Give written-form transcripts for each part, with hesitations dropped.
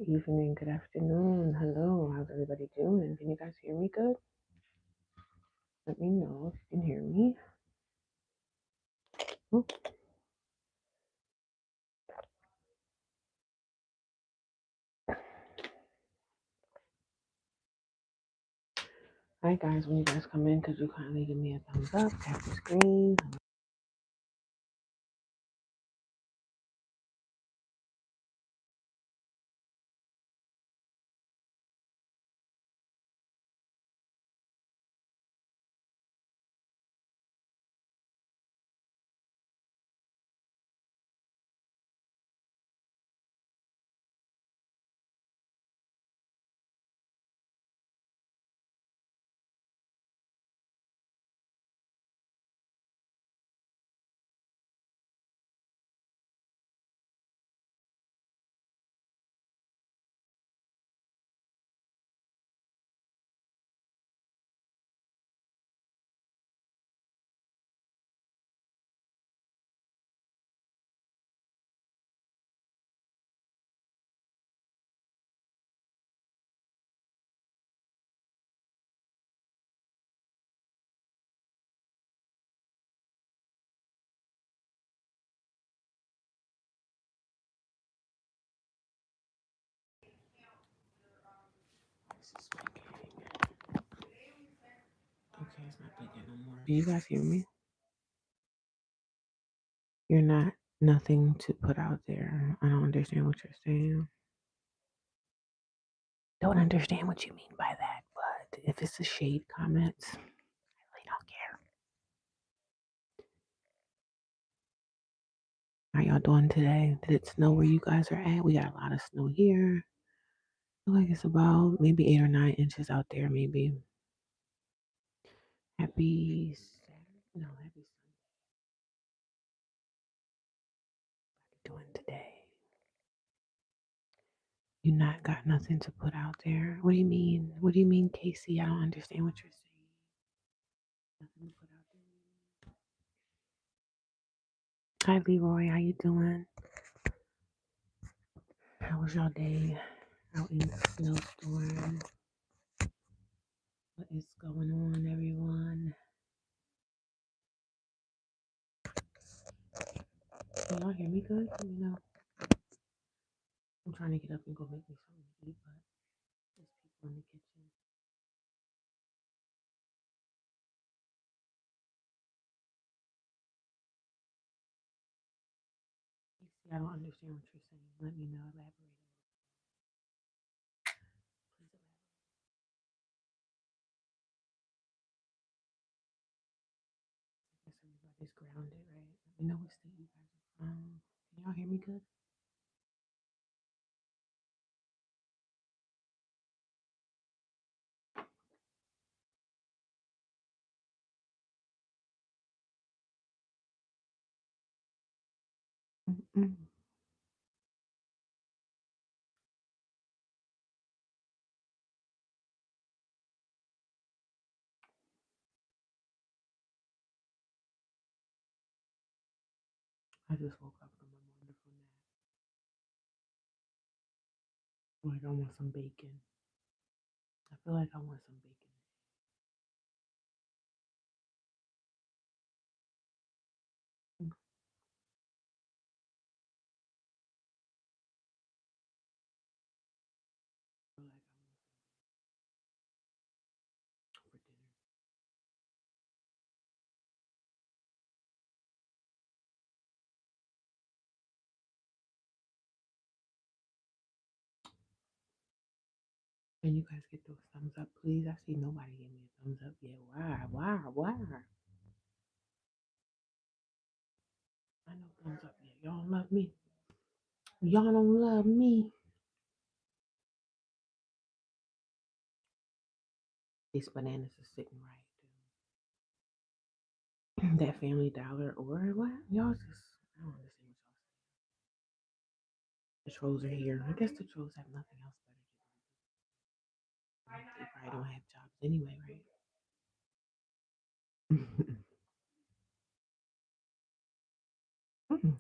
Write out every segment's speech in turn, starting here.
evening, good afternoon. Hello, how's everybody doing? Can you guys hear me good? Let me know if you can hear me. Oh, hi guys, when you guys come in, could you kindly give me a thumbs up, tap the screen? This is blinking. Okay, it's not blinking no more. Do you guys hear me? You're not nothing to put out there. I don't understand what you're saying. Don't understand what you mean by that, but if it's a shade comment, I really don't care. How y'all doing today? Did it snow where you guys are at? We got a lot of snow here. Feel like it's about maybe 8 or 9 inches out there, maybe. Happy Saturday. No, happy Sunday. Doing today. You not got nothing to put out there. What do you mean? What do you mean, Casey? I don't understand what you're saying. Nothing to put out there. Hi Leroy, how you doing? How was your day out in the snowstorm? What is going on, everyone? Can y'all hear me good? Let me know. I'm trying to get up and go make me something to eat, but there's people in the kitchen. Casey, I don't understand what you're saying. Let me know. Elaborate. Please elaborate. I guess everybody's grounded, right? Let me know what state you guys are from. Can y'all hear me good? Mm-mm. I just woke up from a wonderful nap. Like I want some bacon. I feel like I want some bacon. I feel like I want some for dinner. Can you guys get those thumbs up, please? I see nobody gave me a thumbs up yet. Why? Why? Why? I know thumbs up yet. Y'all don't love me. Y'all don't love me. These bananas are sitting right. That Family Dollar or what? Y'all just, I don't understand what y'all say. The trolls are here. I guess the trolls have nothing else better to do. They probably don't have jobs anyway, right? Mm.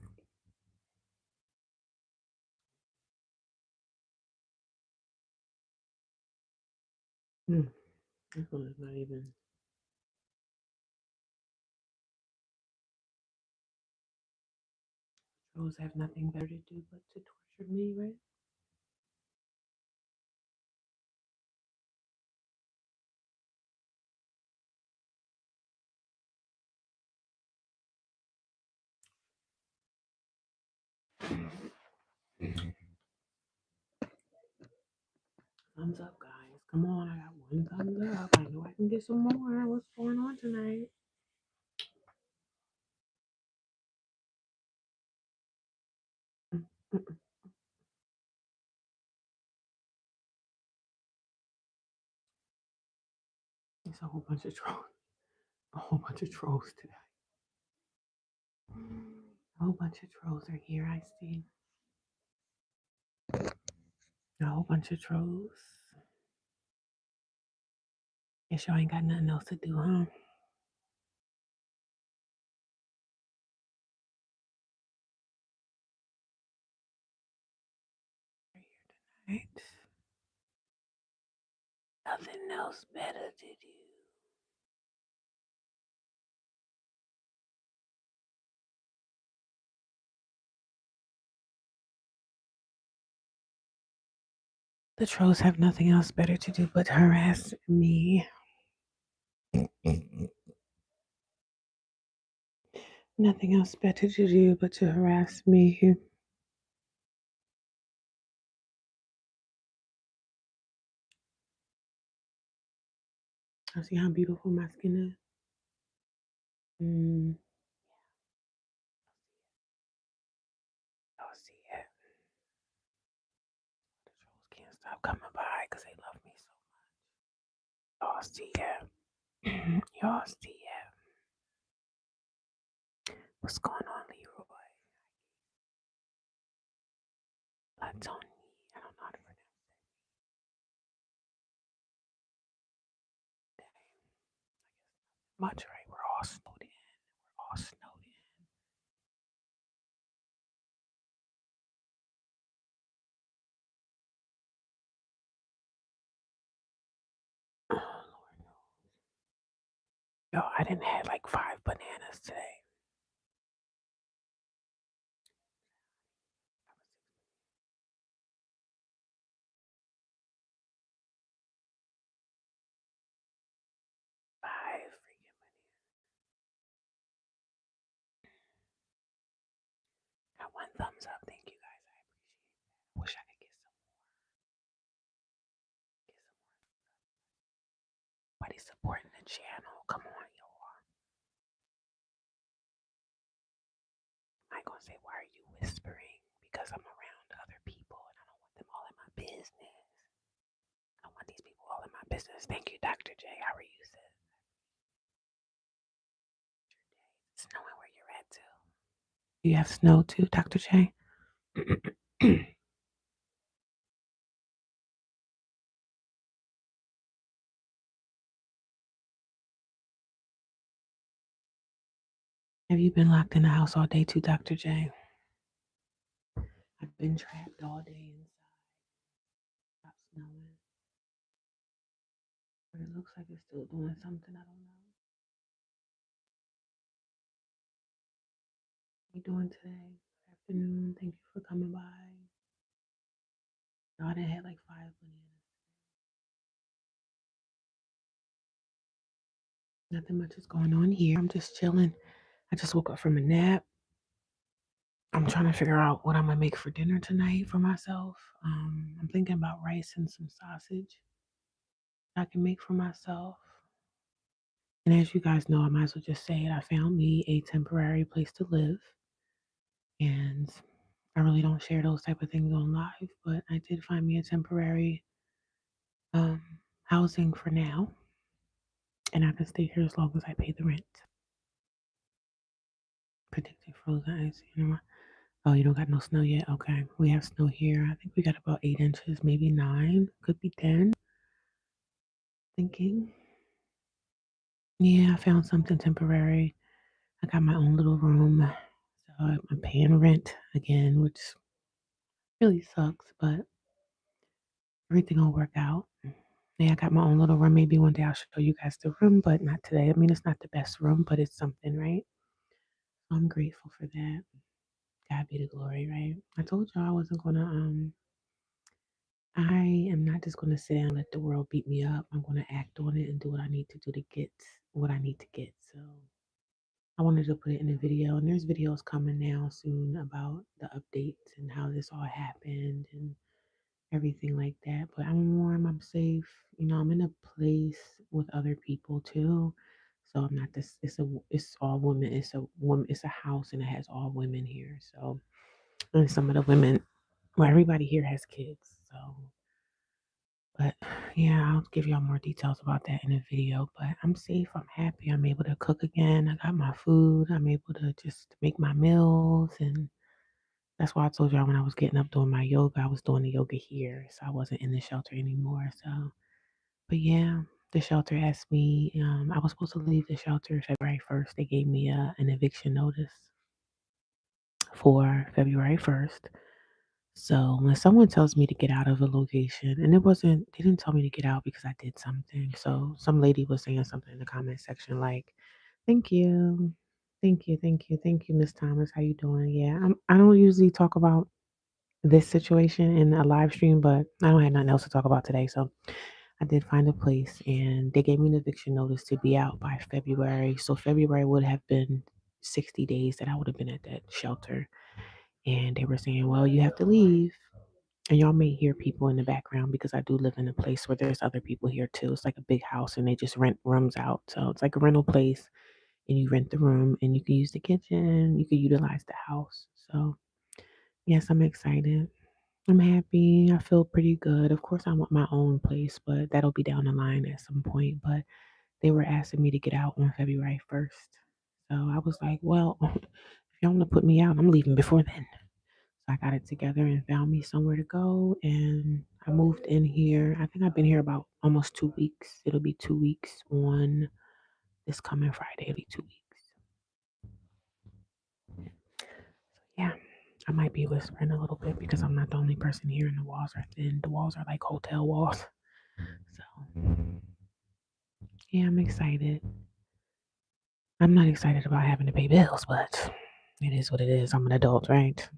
Hmm. This one is not even. Trolls have nothing better to do but to torture me, right? Thumbs up, guys. Come on, I got one thumbs up. I know I can get some more. What's going on tonight? It's a whole bunch of trolls. A whole bunch of trolls today. A whole bunch of trolls are here, I see. A whole bunch of trolls. Guess y'all ain't got nothing else to do, huh? Right. Nothing else better to do. The trolls have nothing else better to do but harass me. Nothing else better to do but to harass me. I see how beautiful my skin is. Mm, y'all see it. The trolls can't stop coming by because they love me so much. Y'all see it. Y'all see it. What's going on, Leroy? Latoni. I don't know how to pronounce that. Much, right? We're all snowed in. We're all snowed in. Oh, Lord knows. Yo, I didn't have like 5 bananas today. Five freaking bananas. Got one thumbs up. Thank you guys. I appreciate it. Wish I could get some more. Get some more. Everybody supporting the channel. Come on, y'all. I ain't gonna say why are you whispering? Because I'm around other people and I don't want them all in my business. I don't want these people all in my business. Thank you, Dr. J. How are you, sis? Snowing where you're at too. You have snow too, Dr. J? Have you been locked in the house all day too, Dr. J? I've been trapped all day inside. Stop snowing. But it looks like it's still doing something. I don't know. What you doing today? Good afternoon. Thank you for coming by. No, I done had like 5 bananas. Nothing much is going on here. I'm just chilling. I just woke up from a nap. I'm trying to figure out what I'm gonna make for dinner tonight for myself. I'm thinking about rice and some sausage I can make for myself. And as you guys know, I might as well just say it. I found me a temporary place to live, and I really don't share those type of things on live, but I did find me a temporary um, housing for now, and I can stay here as long as I pay the rent. Predicted frozen ice. You know what? Oh, you don't got no snow yet? Okay. We have snow here. I think we got about 8 inches, maybe 9, could be 10. Thinking. Yeah, I found something temporary. I got my own little room. So I'm paying rent again, which really sucks, but everything will work out. Yeah, I got my own little room. Maybe one day I'll show you guys the room, but not today. I mean, it's not the best room, but it's something, right? I'm grateful for that. God be the glory, right? I told y'all I wasn't gonna I am not just gonna sit down and let the world beat me up. I'm gonna act on it and do what I need to do to get what I need to get. So I wanted to put it in a video, and there's videos coming now soon about the updates and how this all happened and everything like that. But I'm warm, I'm safe. You know, I'm in a place with other people too. So I'm not this. It's all women. It's a woman. It's a house, and it has all women here. So and some of the women, well, everybody here has kids. So, but yeah, I'll give y'all more details about that in a video. But I'm safe. I'm happy. I'm able to cook again. I got my food. I'm able to just make my meals, and that's why I told y'all when I was getting up doing my yoga, I was doing the yoga here, so I wasn't in the shelter anymore. So, but yeah, the shelter asked me. I was supposed to leave the shelter February 1st. They gave me an eviction notice for February 1st. So when someone tells me to get out of a location, and they didn't tell me to get out because I did something. So some lady was saying something in the comment section like, "Thank you, thank you, Miss Thomas. How you doing?" Yeah, I don't usually talk about this situation in a live stream, but I don't have nothing else to talk about today. So I did find a place, and they gave me an eviction notice to be out by February. So February would have been 60 days that I would have been at that shelter. And they were saying, well, you have to leave. And y'all may hear people in the background because I do live in a place where there's other people here too. It's like a big house and they just rent rooms out. So it's like a rental place and you rent the room and you can use the kitchen, you can utilize the house. So yes, I'm excited. I'm happy. I feel pretty good. Of course, I want my own place, but that'll be down the line at some point. But they were asking me to get out on February 1st. So I was like, well, if y'all want to put me out, I'm leaving before then. So I got it together and found me somewhere to go. And I moved in here. I think I've been here about almost 2 weeks. It'll be 2 weeks on this coming Friday. It'll be 2 weeks. Yeah, I might be whispering a little bit because I'm not the only person here and the walls are thin. The walls are like hotel walls. So yeah, I'm excited. I'm not excited about having to pay bills, but it is what it is. I'm an adult, right?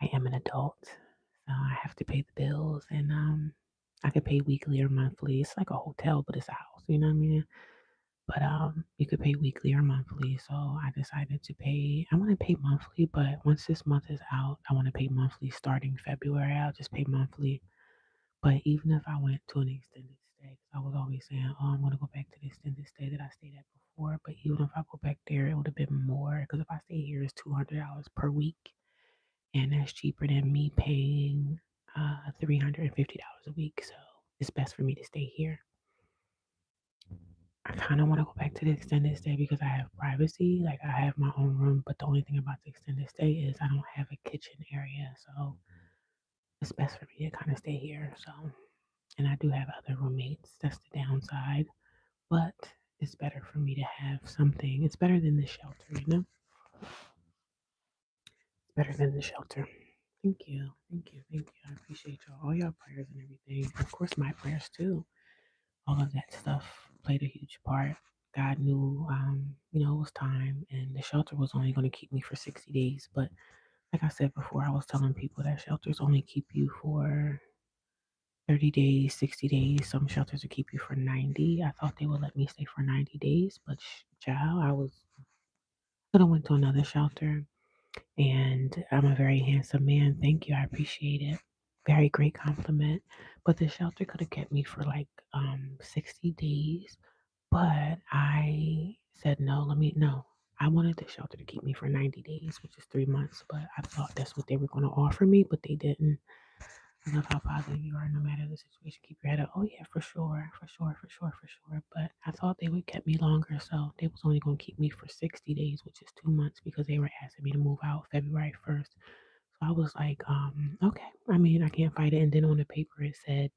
I am an adult. So I have to pay the bills and I could pay weekly or monthly. It's like a hotel, but it's a house, you know what I mean? But you could pay weekly or monthly. So I decided to pay I want to pay monthly, but once this month is out, I want to pay monthly starting February. I'll just pay monthly. But even if I went to an extended stay, 'cause I was always saying, oh, I'm gonna go back to the extended stay that I stayed at before. But even if I go back there, it would have been more. Because if I stay here, it's $200 per week, and that's cheaper than me paying $350 a week. So it's best for me to stay here. I kind of want to go back to the extended stay because I have privacy. Like I have my own room, but the only thing about the extended stay is I don't have a kitchen area, so it's best for me to kind of stay here. So, and I do have other roommates. That's the downside, but it's better for me to have something. It's better than the shelter, you know. It's better than the shelter. Thank you, thank you, thank you. I appreciate y'all, all y'all prayers and everything. Of course, my prayers too. All of that stuff played a huge part. God knew, it was time, and the shelter was only going to keep me for 60 days. But like I said before, I was telling people that shelters only keep you for 30 days, 60 days. Some shelters will keep you for 90. I thought they would let me stay for 90 days, but child, could have went to another shelter. And I'm a very handsome man. Thank you. I appreciate it. Very great compliment. But the shelter could have kept me for like 60 days. But I said no, no. I wanted the shelter to keep me for 90 days, which is 3 months. But I thought that's what they were going to offer me, but they didn't. I love how positive you are no matter the situation. Keep your head up. Oh yeah, for sure, for sure, for sure, for sure. But I thought they would keep me longer, so they was only gonna keep me for 60 days, which is 2 months, because they were asking me to move out February 1st. So I was like, okay. I mean, I can't fight it. And then on the paper it said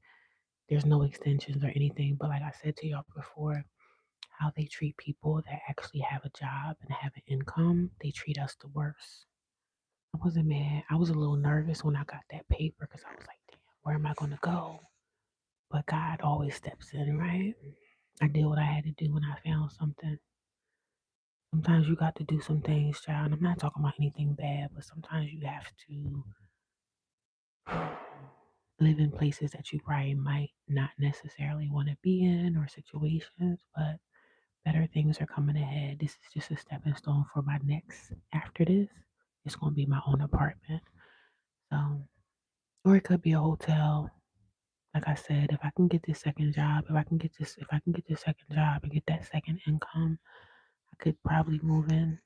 there's no extensions or anything. But like I said to y'all before, how they treat people that actually have a job and have an income, they treat us the worst. I wasn't mad. I was a little nervous when I got that paper because I was like, damn, where am I going to go? But God always steps in, right? I did what I had to do when I found something. Sometimes you got to do some things, child. I'm not talking about anything bad, but sometimes you have to live in places that you probably might not necessarily want to be in or situations, but better things are coming ahead. This is just a stepping stone for my next after this. It's gonna be my own apartment. So or it could be a hotel. Like I said, if I can get this second job, if I can get this second job and get that second income, I could probably move in.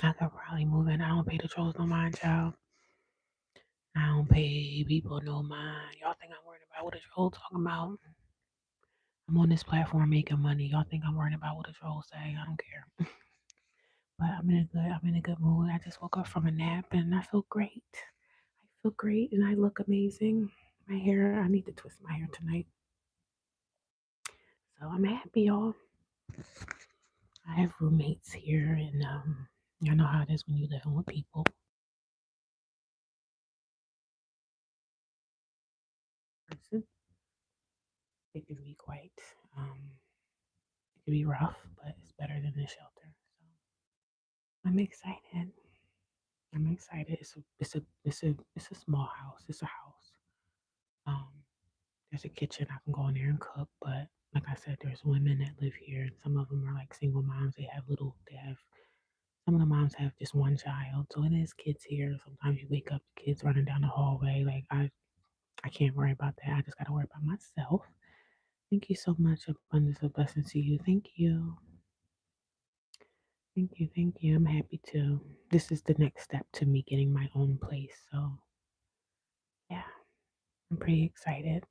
I could probably move in. I don't pay the trolls no mind, child. I don't pay people no mind. Y'all think I'm worried about what the trolls talking about? I'm on this platform making money. Y'all think I'm worried about what the trolls say? I don't care. But I'm in a good mood. I just woke up from a nap and I feel great. I feel great and I look amazing. My hair, I need to twist my hair tonight. So I'm happy, y'all. I have roommates here, and y'all know how it is when you living with people. Person, it can be quite, it can be rough, but it's better than the shelter. So I'm excited. I'm excited. It's a small house. It's a house. Um, there's a kitchen. I can go in there and cook, but like I said, there's women that live here, and some of them are like single moms. They have some of the moms have just one child, so it is kids here. Sometimes you wake up, the kids running down the hallway. I can't worry about that. I just gotta worry about myself. Thank you so much. Abundance of blessings to you. Thank you. Thank you. Thank you. I'm happy to. This is the next step to me getting my own place. So, yeah, I'm pretty excited.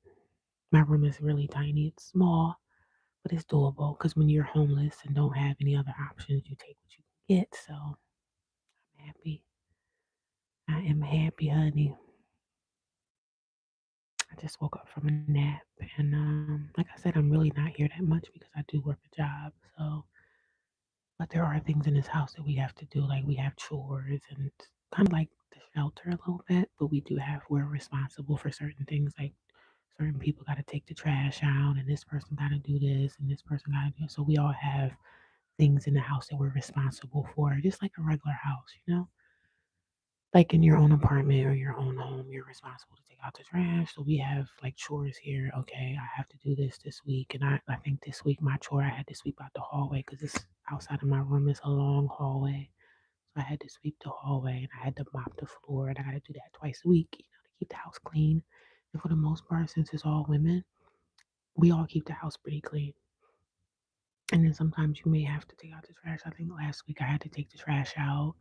My room is really tiny. It's small, but it's doable because when you're homeless and don't have any other options, you take what you can get. So, I'm happy. I am happy, honey. I just woke up from a nap, and like I said, I'm really not here that much because I do work a job. So, but there are things in this house that we have to do, like we have chores and it's kind of like the shelter a little bit, but we're responsible for certain things, like certain people got to take the trash out, and this person got to do this, and this person got to do. So we all have things in the house that we're responsible for, just like a regular house, you know. Like in your own apartment or your own home, you're responsible to take out the trash. So we have like chores here. Okay, I have to do this week. And I think this week my chore, I had to sweep out the hallway because it's outside of my room. It's a long hallway. So I had to sweep the hallway and I had to mop the floor. And I got to do that twice a week, to keep the house clean. And for the most part, since it's all women, we all keep the house pretty clean. And then sometimes you may have to take out the trash. I think last week I had to take the trash out.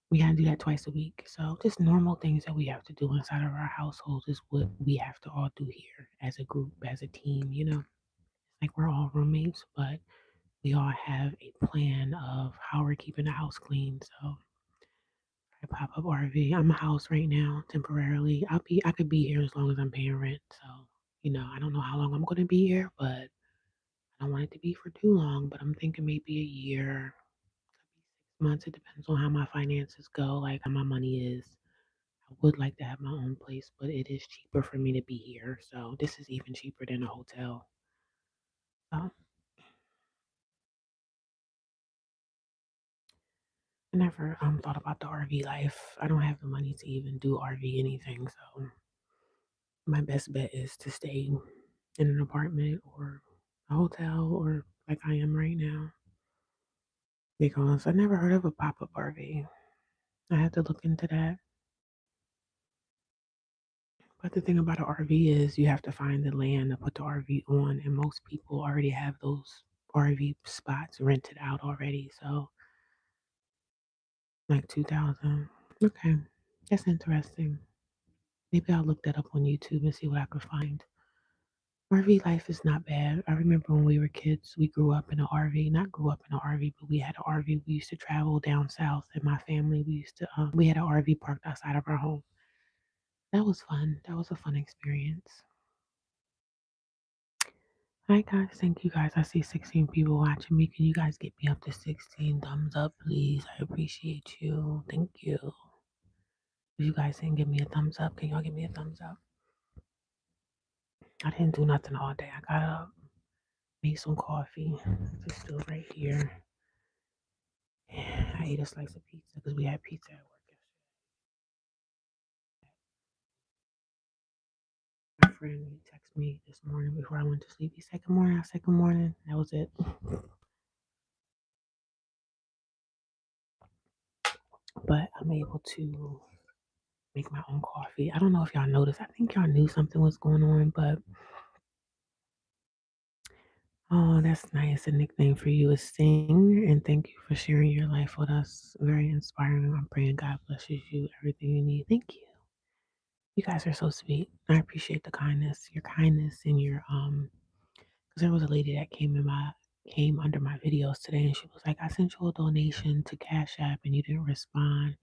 We gotta do that twice a week. So just normal things that we have to do inside of our household is what we have to all do here as a group, as a team, you know. Like we're all roommates, but we all have a plan of how we're keeping the house clean. So I pop up RV. I'm a house right now temporarily. I could be here as long as I'm paying rent. So, I don't know how long I'm gonna be here, but I don't want it to be for too long. But I'm thinking maybe a year, could be 6 months. It depends on how my finances go, like how my money is. I would like to have my own place, but it is cheaper for me to be here. So this is even cheaper than a hotel. So I never thought about the RV life. I don't have the money to even do RV anything. So my best bet is to stay in an apartment or a hotel or like I am right now. Because I never heard of a pop up RV. I have to look into that. But the thing about an RV is you have to find the land to put the RV on, and most people already have those RV spots rented out already. So, like 2000. Okay, that's interesting. Maybe I'll look that up on YouTube and see what I can find. RV life is not bad. I remember when we were kids, we grew up in an RV. Not grew up in an RV, but we had an RV. We used to travel down south, and my family, we had an RV parked outside of our home. That was fun. That was a fun experience. Hi guys, thank you guys. I see 16 people watching me. Can you guys get me up to 16 thumbs up, please? I appreciate you. Thank you. If you guys didn't give me a thumbs up, can y'all give me a thumbs up? I didn't do nothing all day. I got up, made some coffee, just still right here. I ate a slice of pizza because we had pizza at work yesterday. My friend he texted me this morning before I went to sleep. He said good morning. I said good morning. That was it. But I'm able to make my own coffee. I don't know if y'all noticed. I think y'all knew something was going on, but oh, that's nice. A nickname for you is Sing. And thank you for sharing your life with us. Very inspiring. I'm praying God blesses you, everything you need. Thank you. You guys are so sweet. I appreciate the kindness, your kindness, and your because there was a lady that came under my videos today, and she was like, "I sent you a donation to Cash App, and you didn't respond."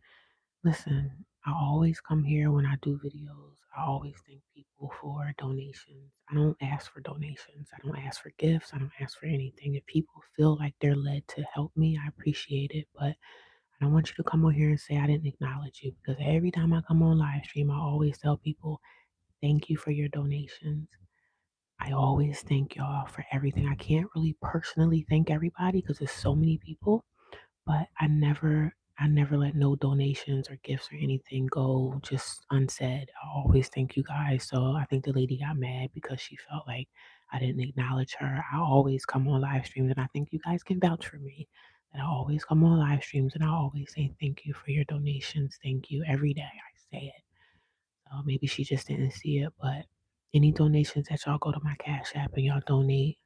Listen, I always come here when I do videos. I always thank people for donations. I don't ask for donations. I don't ask for gifts. I don't ask for anything. If people feel like they're led to help me, I appreciate it. But I don't want you to come on here and say I didn't acknowledge you because every time I come on live stream, I always tell people thank you for your donations. I always thank y'all for everything. I can't really personally thank everybody because there's so many people, but I never let no donations or gifts or anything go just unsaid. I always thank you guys. So I think the lady got mad because she felt like I didn't acknowledge her. I always come on live streams and I think you guys can vouch for me. That I always come on live streams and I always say thank you for your donations. Thank you every day. I say it. So maybe she just didn't see it, but any donations that y'all go to my Cash App and y'all donate,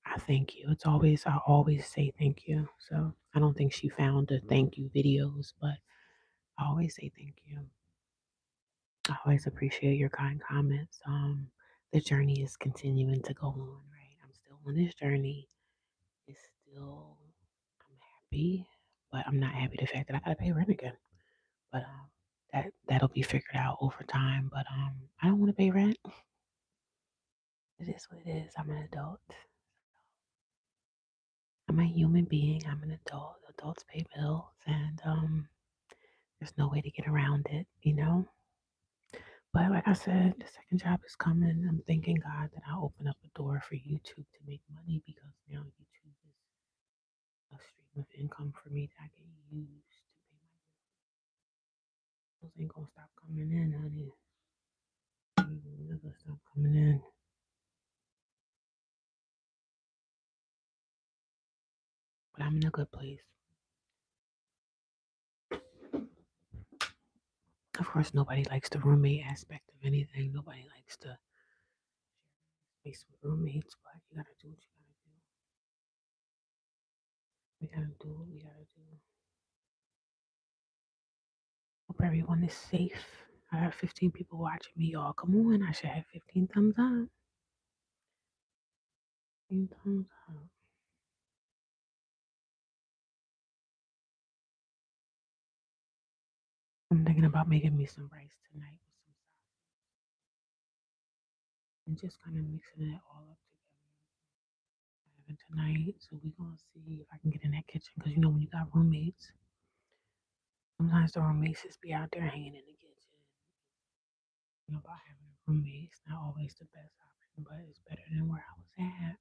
I thank you. I always say thank you. So I don't think she found the thank you videos, but I always say thank you. I always appreciate your kind comments. The journey is continuing to go on, right? I'm still on this journey. It's still, I'm happy, but I'm not happy the fact that I gotta pay rent again. But that'll be figured out over time. But I don't want to pay rent. It is what it is. I'm an adult. I'm a human being. I'm an adult. Adults pay bills, and there's no way to get around it, you know? But like I said, the second job is coming. I'm thanking God that I'll open up a door for YouTube to make money because now YouTube is a stream of income for me that I can use to pay my bills. Ain't gonna stop coming in, honey. Ain't never stop coming in. But I'm in a good place. Of course, nobody likes the roommate aspect of anything. Nobody likes to space with roommates, but you gotta do what you gotta do. We gotta do what we gotta do. Hope everyone is safe. I have 15 people watching me, y'all. Come on, I should have 15 thumbs up. 15 thumbs up. I'm thinking about making me some rice tonight with some and just kind of mixing it all up together. Having tonight, so we gonna see if I can get in that kitchen because you know when you got roommates, sometimes the roommates just be out there hanging in the kitchen. You know, about having a roommate, it's not always the best option, but it's better than where I was at.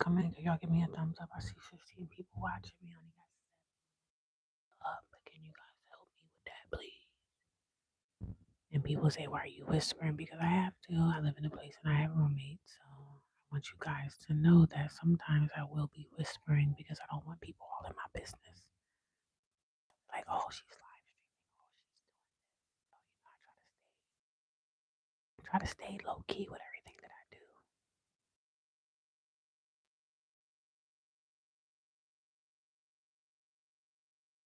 Come in, y'all give me a thumbs up. I see 15 people watching me. Only got 7 up, but can you guys help me with that, please? And people say, why are you whispering? Because I have to. I live in a place and I have roommates. So I want you guys to know that sometimes I will be whispering because I don't want people all in my business. Like, oh, she's live streaming. Oh, she's doing this. So, I try to stay low key with everything that I do.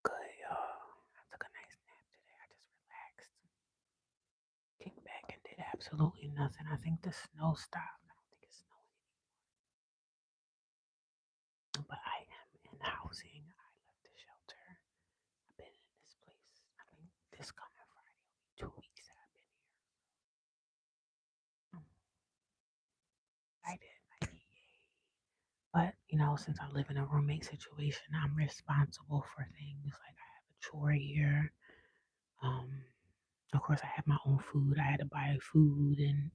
Good, y'all. I took a nice nap today. I just relaxed, kicked back, and did absolutely nothing. I think the snow stopped. I don't think it's snowing anymore. But I am in housing. I left the shelter. I've been in this now, since I live in a roommate situation, I'm responsible for things like I have a chore here. Um, of course, I have my own food. I had to buy food and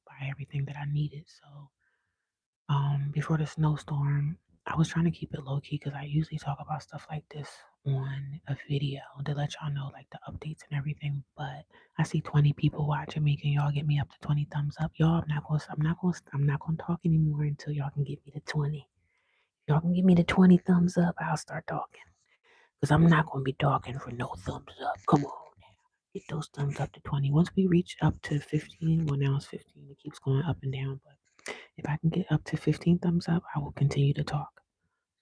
buy everything that I needed. So before the snowstorm, I was trying to keep it low key because I usually talk about stuff like this on a video to let y'all know like the updates and everything. But I see 20 people watching me. Can y'all get me up to 20 thumbs up? Y'all, I'm not gonna talk anymore until y'all can get me to 20. If y'all can give me the 20 thumbs up, I'll start talking. Because I'm not gonna be talking for no thumbs up. Come on now. Get those thumbs up to 20. Once we reach up to 15, well now it's 15. It keeps going up and down, but if I can get up to 15 thumbs up, I will continue to talk.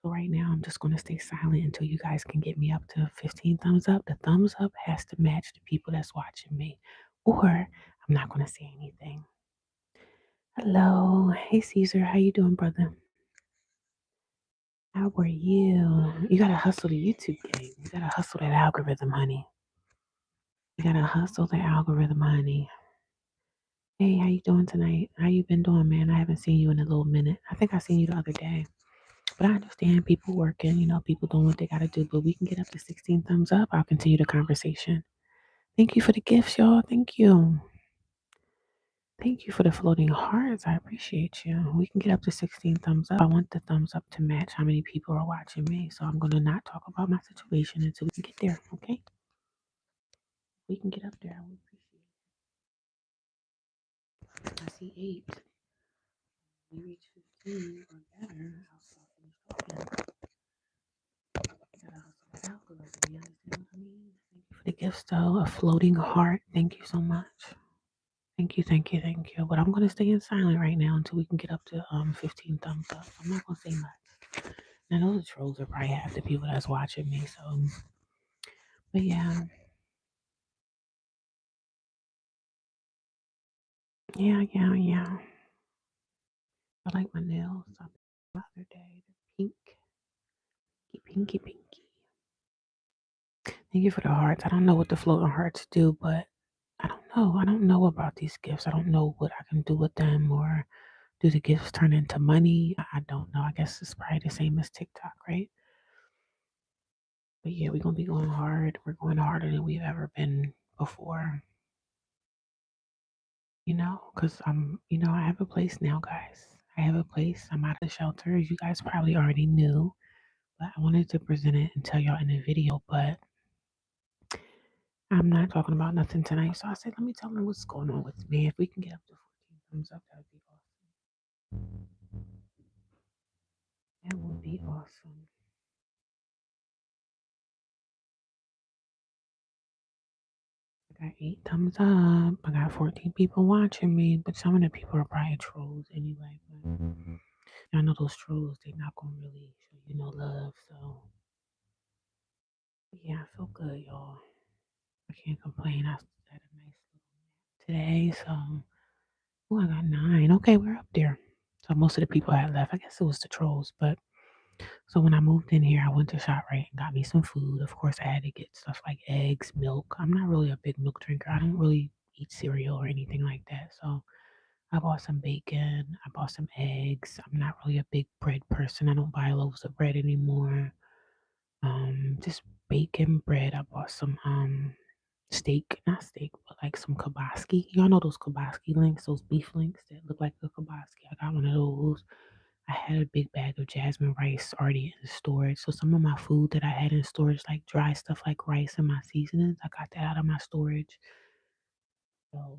So right now, I'm just going to stay silent until you guys can get me up to 15 thumbs up. The thumbs up has to match the people that's watching me, or I'm not going to say anything. Hello. Hey, Caesar. How you doing, brother? How are you? You got to hustle the YouTube game. You got to hustle that algorithm, honey. You got to hustle the algorithm, honey. Hey, how you doing tonight? How you been doing, man? I haven't seen you in a little minute. I think I seen you the other day. But I understand people working, people doing what they got to do. But we can get up to 16 thumbs up. I'll continue the conversation. Thank you for the gifts, y'all. Thank you. Thank you for the floating hearts. I appreciate you. We can get up to 16 thumbs up. I want the thumbs up to match how many people are watching me. So I'm going to not talk about my situation until we can get there. Okay? We can get up there. I would appreciate it. I see 8. We reach 15 or better. I'll stop finish talking. Gotta hustle the algorithm. You understand what I mean? Thank you for the gifts, though. A floating heart. Thank you so much. Thank you, thank you, thank you. But I'm gonna stay in silent right now until we can get up to 15 thumbs up. I'm not gonna say much. And I know the trolls are probably half the people that's watching me, so but yeah. Yeah. I like my nails. I picked the other day. They're pinky. Thank you for the hearts. I don't know what the floating hearts do, but I don't know. I don't know about these gifts. I don't know what I can do with them, or do the gifts turn into money? I don't know. I guess it's probably the same as TikTok, right? But yeah, we're gonna be going hard. We're going harder than we've ever been before. Because I have a place now, guys. I have a place. I'm out of the shelter, as you guys probably already knew. But I wanted to present it and tell y'all in the video, but I'm not talking about nothing tonight. So I said, let me tell them what's going on with me. If we can get up to 14 thumbs up, that would be awesome. That would be awesome. I got 8 thumbs up. I got 14 people watching me, but some of the people are probably trolls anyway. But I know those trolls, they're not gonna really show you no love. So yeah, I feel good, y'all. I can't complain. I had a nice little nap today. So I got 9. Okay, we're up there. So most of the people had left. I guess it was the trolls, but so when I moved in here, I went to ShopRite and got me some food. Of course, I had to get stuff like eggs, milk. I'm not really a big milk drinker. I don't really eat cereal or anything like that. So I bought some bacon. I bought some eggs. I'm not really a big bread person. I don't buy loaves of bread anymore. Just bacon, bread. I bought some steak, not steak, but like some kielbasa. Y'all know those kielbasa links, those beef links that look like a kielbasa. I got one of those. I had a big bag of jasmine rice already in storage. So some of my food that I had in storage, like dry stuff like rice and my seasonings, I got that out of my storage. So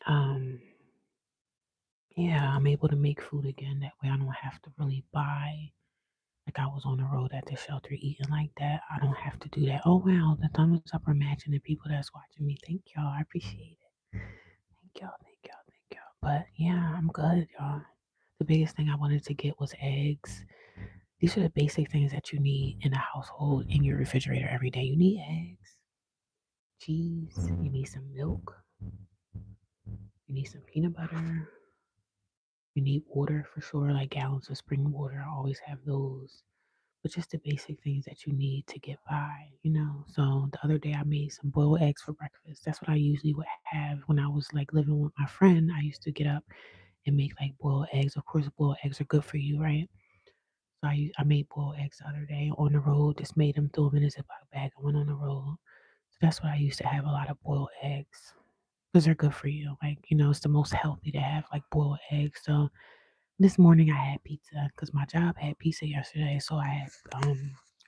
um yeah, I'm able to make food again. That way I don't have to really buy. Like I was on the road at the shelter eating like that. I don't have to do that. Oh wow, the thumbs up are matching the people that's watching me. Thank y'all. I appreciate it. Thank y'all. But yeah, I'm good, y'all. The biggest thing I wanted to get was eggs. These are the basic things that you need in a household in your refrigerator every day. You need eggs, cheese, you need some milk, you need some peanut butter, you need water for sure, like gallons of spring water. I always have those. But just the basic things that you need to get by. So the other day I made some boiled eggs for breakfast. That's what I usually would have when I was like living with my friend. I used to get up and make like boiled eggs. Of course, boiled eggs are good for you, right? So I made boiled eggs the other day on the road. Just made them, threw them in a Ziploc bag, and went on the road. So that's what I used to have, a lot of boiled eggs because they're good for you. Like, it's the most healthy to have, like, boiled eggs. So this morning I had pizza because my job had pizza yesterday. So I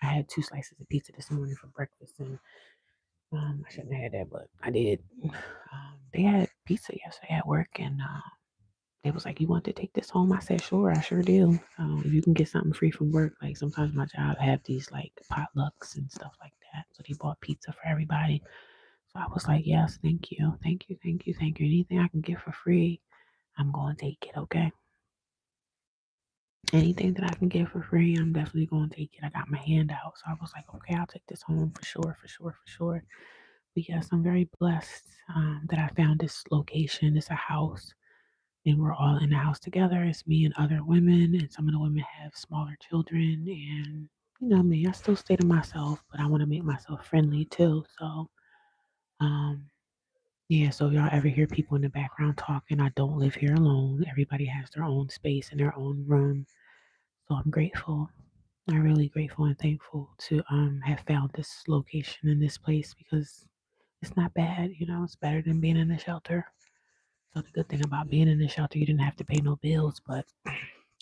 had 2 slices of pizza this morning for breakfast, and I shouldn't have had that, but I did. They had pizza yesterday at work, and they was like, "You want to take this home?" I said, "Sure, I sure do." If you can get something free from work, like sometimes my job have these like potlucks and stuff like that. So they bought pizza for everybody. So I was like, "Yes, thank you, thank you, thank you, thank you. Anything I can get for free, I'm going to take it. Okay, anything that I can get for free, I'm definitely going to take it." I got my hand out, so I was like, "Okay, I'll take this home for sure, for sure, for sure." But yes, I'm very blessed that I found this location. It's a house, and we're all in the house together. It's me and other women, and some of the women have smaller children. And you know me, I still stay to myself, but I want to make myself friendly too. So, um, yeah. So if y'all ever hear people in the background talking, I don't live here alone. Everybody has their own space and their own room. So I'm grateful. I'm really grateful and thankful to have found this location in this place because it's not bad. It's better than being in a shelter. So the good thing about being in the shelter, you didn't have to pay no bills, but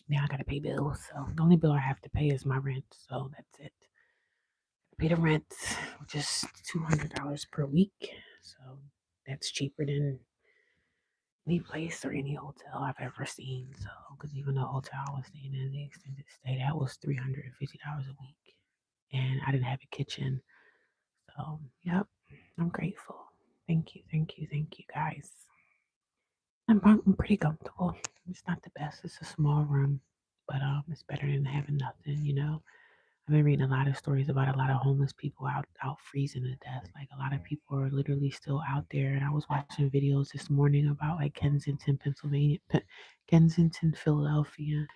now I gotta pay bills. So the only bill I have to pay is my rent. So that's it. Pay the rent, which is $200 per week. So that's cheaper than any place or any hotel I've ever seen. So, because even the hotel I was staying in, the extended stay, that was $350 a week, and I didn't have a kitchen. So, yep, I'm grateful. Thank you, thank you, thank you, guys. I'm pretty comfortable. It's not the best. It's a small room, but it's better than having nothing. I've been reading a lot of stories about a lot of homeless people out freezing to death. Like a lot of people are literally still out there. And I was watching videos this morning about like Kensington, Pennsylvania, Kensington, Philadelphia,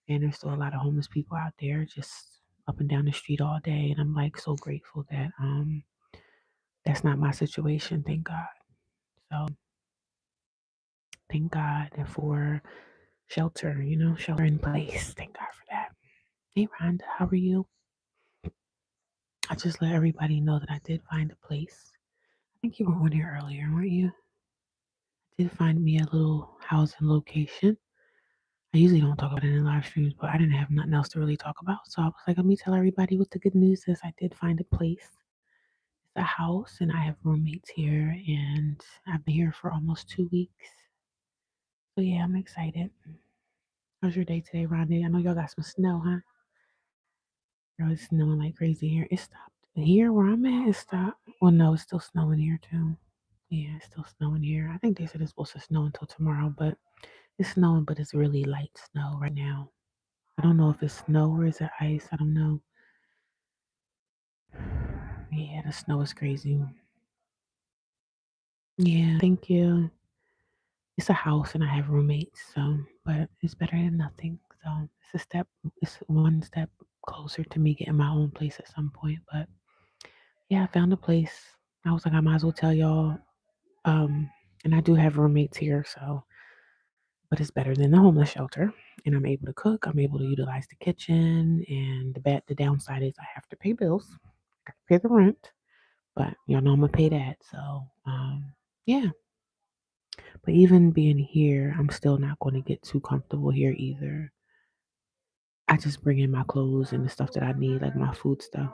and there's still a lot of homeless people out there just up and down the street all day. And I'm like so grateful that that's not my situation. Thank God. So thank God for shelter. Shelter in place. Thank God for that. Hey Rhonda, how are you? I just let everybody know that I did find a place. I think you were on here earlier, weren't you? Did find me a little housing location. I usually don't talk about it in live streams, but I didn't have nothing else to really talk about. So I was like, let me tell everybody what the good news is. I did find a place. It's a house, and I have roommates here, and I've been here for almost 2 weeks. So yeah, I'm excited. How's your day today, Rodney? I know y'all got some snow, huh? Girl, it's snowing like crazy here. It stopped here where I'm at. It stopped. Well, no, it's still snowing here too. Yeah, it's still snowing here. I think they said it's supposed to snow until tomorrow, but it's snowing, but it's really light snow right now. I don't know if it's snow or is it ice. I don't know. Yeah, the snow is crazy. Yeah, thank you. It's a house and I have roommates, so but it's better than nothing. So it's one step closer to me getting my own place at some point. But yeah, I found a place. I was like, I might as well tell y'all. Um, and I do have roommates here, so but it's better than the homeless shelter. And I'm able to cook. I'm able to utilize the kitchen. And the downside is I have to pay bills. I have to pay the rent, but y'all know I'm gonna pay that. So yeah. But even being here, I'm still not going to get too comfortable here either. I just bring in my clothes and the stuff that I need, like my food stuff.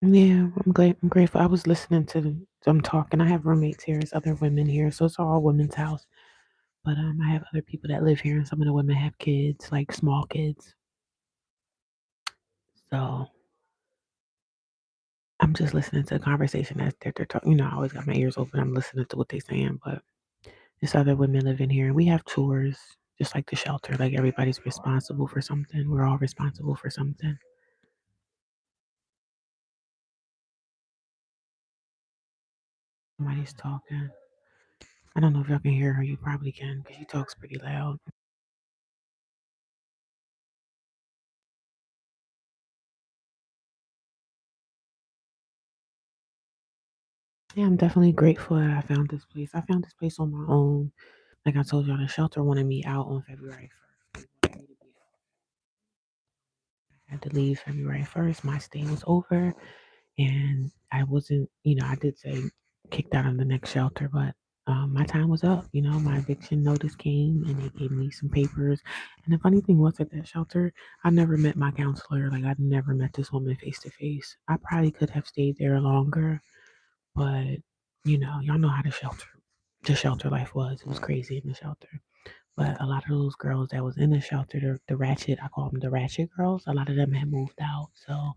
Yeah, I'm glad. I'm grateful. I was listening to them talking. I have roommates here. There's other women here, so it's all women's house. But I have other people that live here, and some of the women have kids, like small kids. So I'm just listening to the conversation that they're talking. I always got my ears open. I'm listening to what they're saying. But there's other women living here, and we have tours, just like the shelter. Like everybody's responsible for something. We're all responsible for something. Somebody's talking. I don't know if y'all can hear her. You probably can because she talks pretty loud. Yeah, I'm definitely grateful that I found this place. I found this place on my own. Like I told y'all, the shelter wanted me out on February 1st. They wanted me to be out. I had to leave February 1st. My stay was over, and I wasn't, I did say kicked out of the next shelter, but my time was up. My eviction notice came, and they gave me some papers. And the funny thing was, at that shelter, I never met my counselor. Like, I never met this woman face to face. I probably could have stayed there longer, but y'all know how the shelter life was. It was crazy in the shelter. But a lot of those girls that was in the shelter, the ratchet, I call them the ratchet girls. A lot of them had moved out, so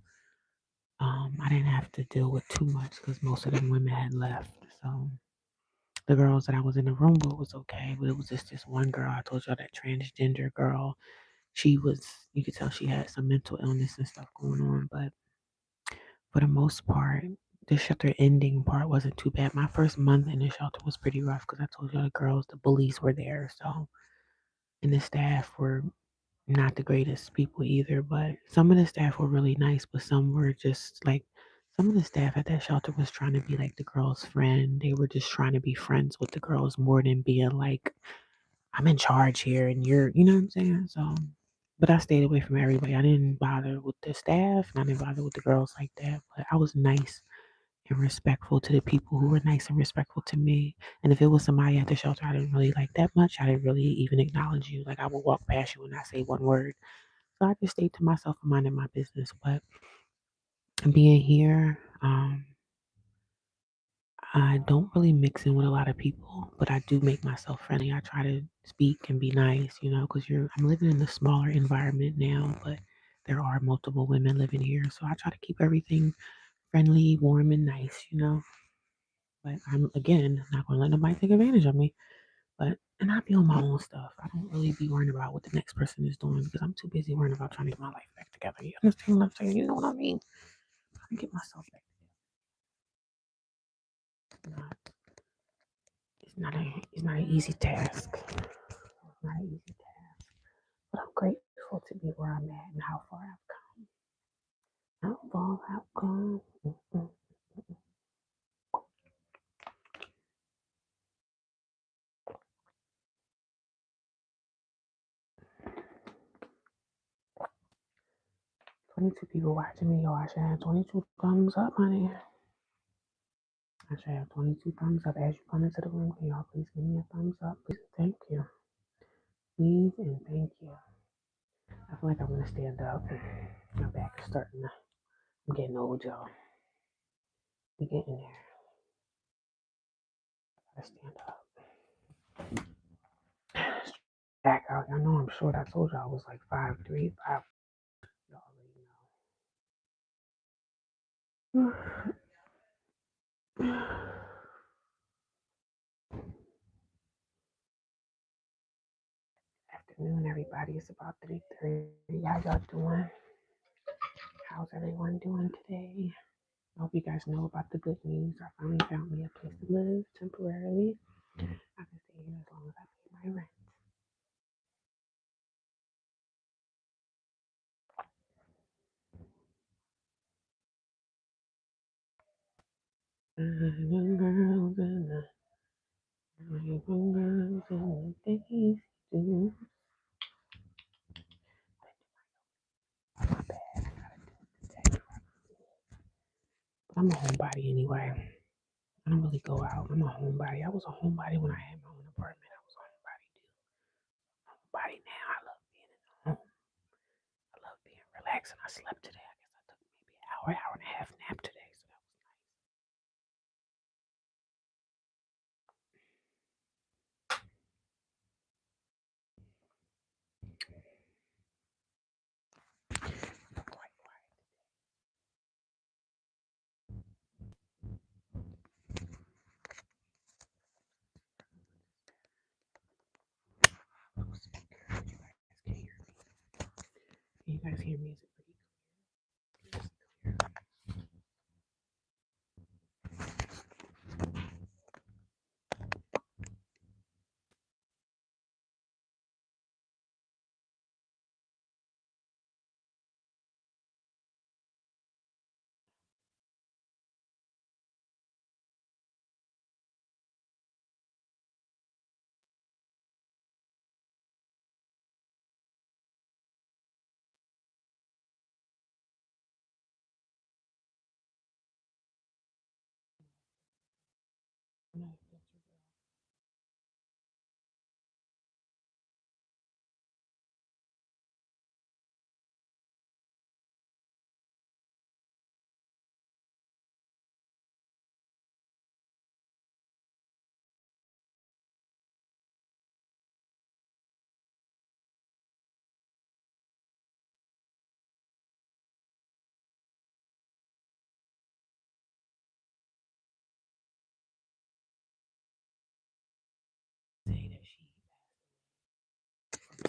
I didn't have to deal with too much because most of them women had left. So the girls that I was in the room with was okay, but it was just this one girl. I told y'all, that transgender girl. She was, you could tell she had some mental illness and stuff going on, but for the most part, the shelter ending part wasn't too bad. My first month in the shelter was pretty rough because I told y'all, the girls, the bullies were there. So, and the staff were not the greatest people either, but some of the staff were really nice, but some were just like, some of the staff at that shelter was trying to be like the girl's friend. They were just trying to be friends with the girls more than being like, I'm in charge here and you know what I'm saying? So, but I stayed away from everybody. I didn't bother with the staff and I didn't bother with the girls like that, but I was nice and respectful to the people who were nice and respectful to me. And if it was somebody at the shelter I didn't really like that much, I didn't really even acknowledge you. Like, I would walk past you and not say one word. So I just stayed to myself and minded my business. But being here, I don't really mix in with a lot of people, but I do make myself friendly. I try to speak and be nice, because I'm living in a smaller environment now, but there are multiple women living here. So I try to keep everything friendly, warm, and nice. But I'm, again, not going to let nobody take advantage of me. But, and I be on my own stuff. I don't really be worrying about what the next person is doing because I'm too busy worrying about trying to get my life back together. You understand what I'm saying? You know what I mean? Trying to get myself back together. It's not an easy task. It's not an easy task. But I'm grateful to be where I'm at and how far I've come. How far I've come. 22 people watching me, yo. I should have 22 thumbs up, honey. I should have 22 thumbs up. As you come into the room, can y'all please give me a thumbs up? Please, thank you. Please and thank you. I feel like I want to stand up. My back is starting to, I'm getting old, y'all. We getting there. Gotta stand up. Back out. Y'all know I'm short. I told y'all I was like 5'3", 5. Y'all already know. Afternoon, everybody. It's about 3:30. How y'all doing? How's everyone doing today? I hope you guys know about the good news. I finally found me a place to live temporarily. I can stay here as long as I pay my rent. Girls in the girls in the days do. My bad. I gotta do that. But I'm a homebody anyway. I don't really go out. I'm a homebody. I was a homebody when I had my own apartment. I was a homebody dude. Homebody now. I love being in the home. I love being relaxed. And I slept today. I guess I took maybe an hour, hour and a half nap today. So that was quite quiet. Can you guys hear me? Is it pretty clear?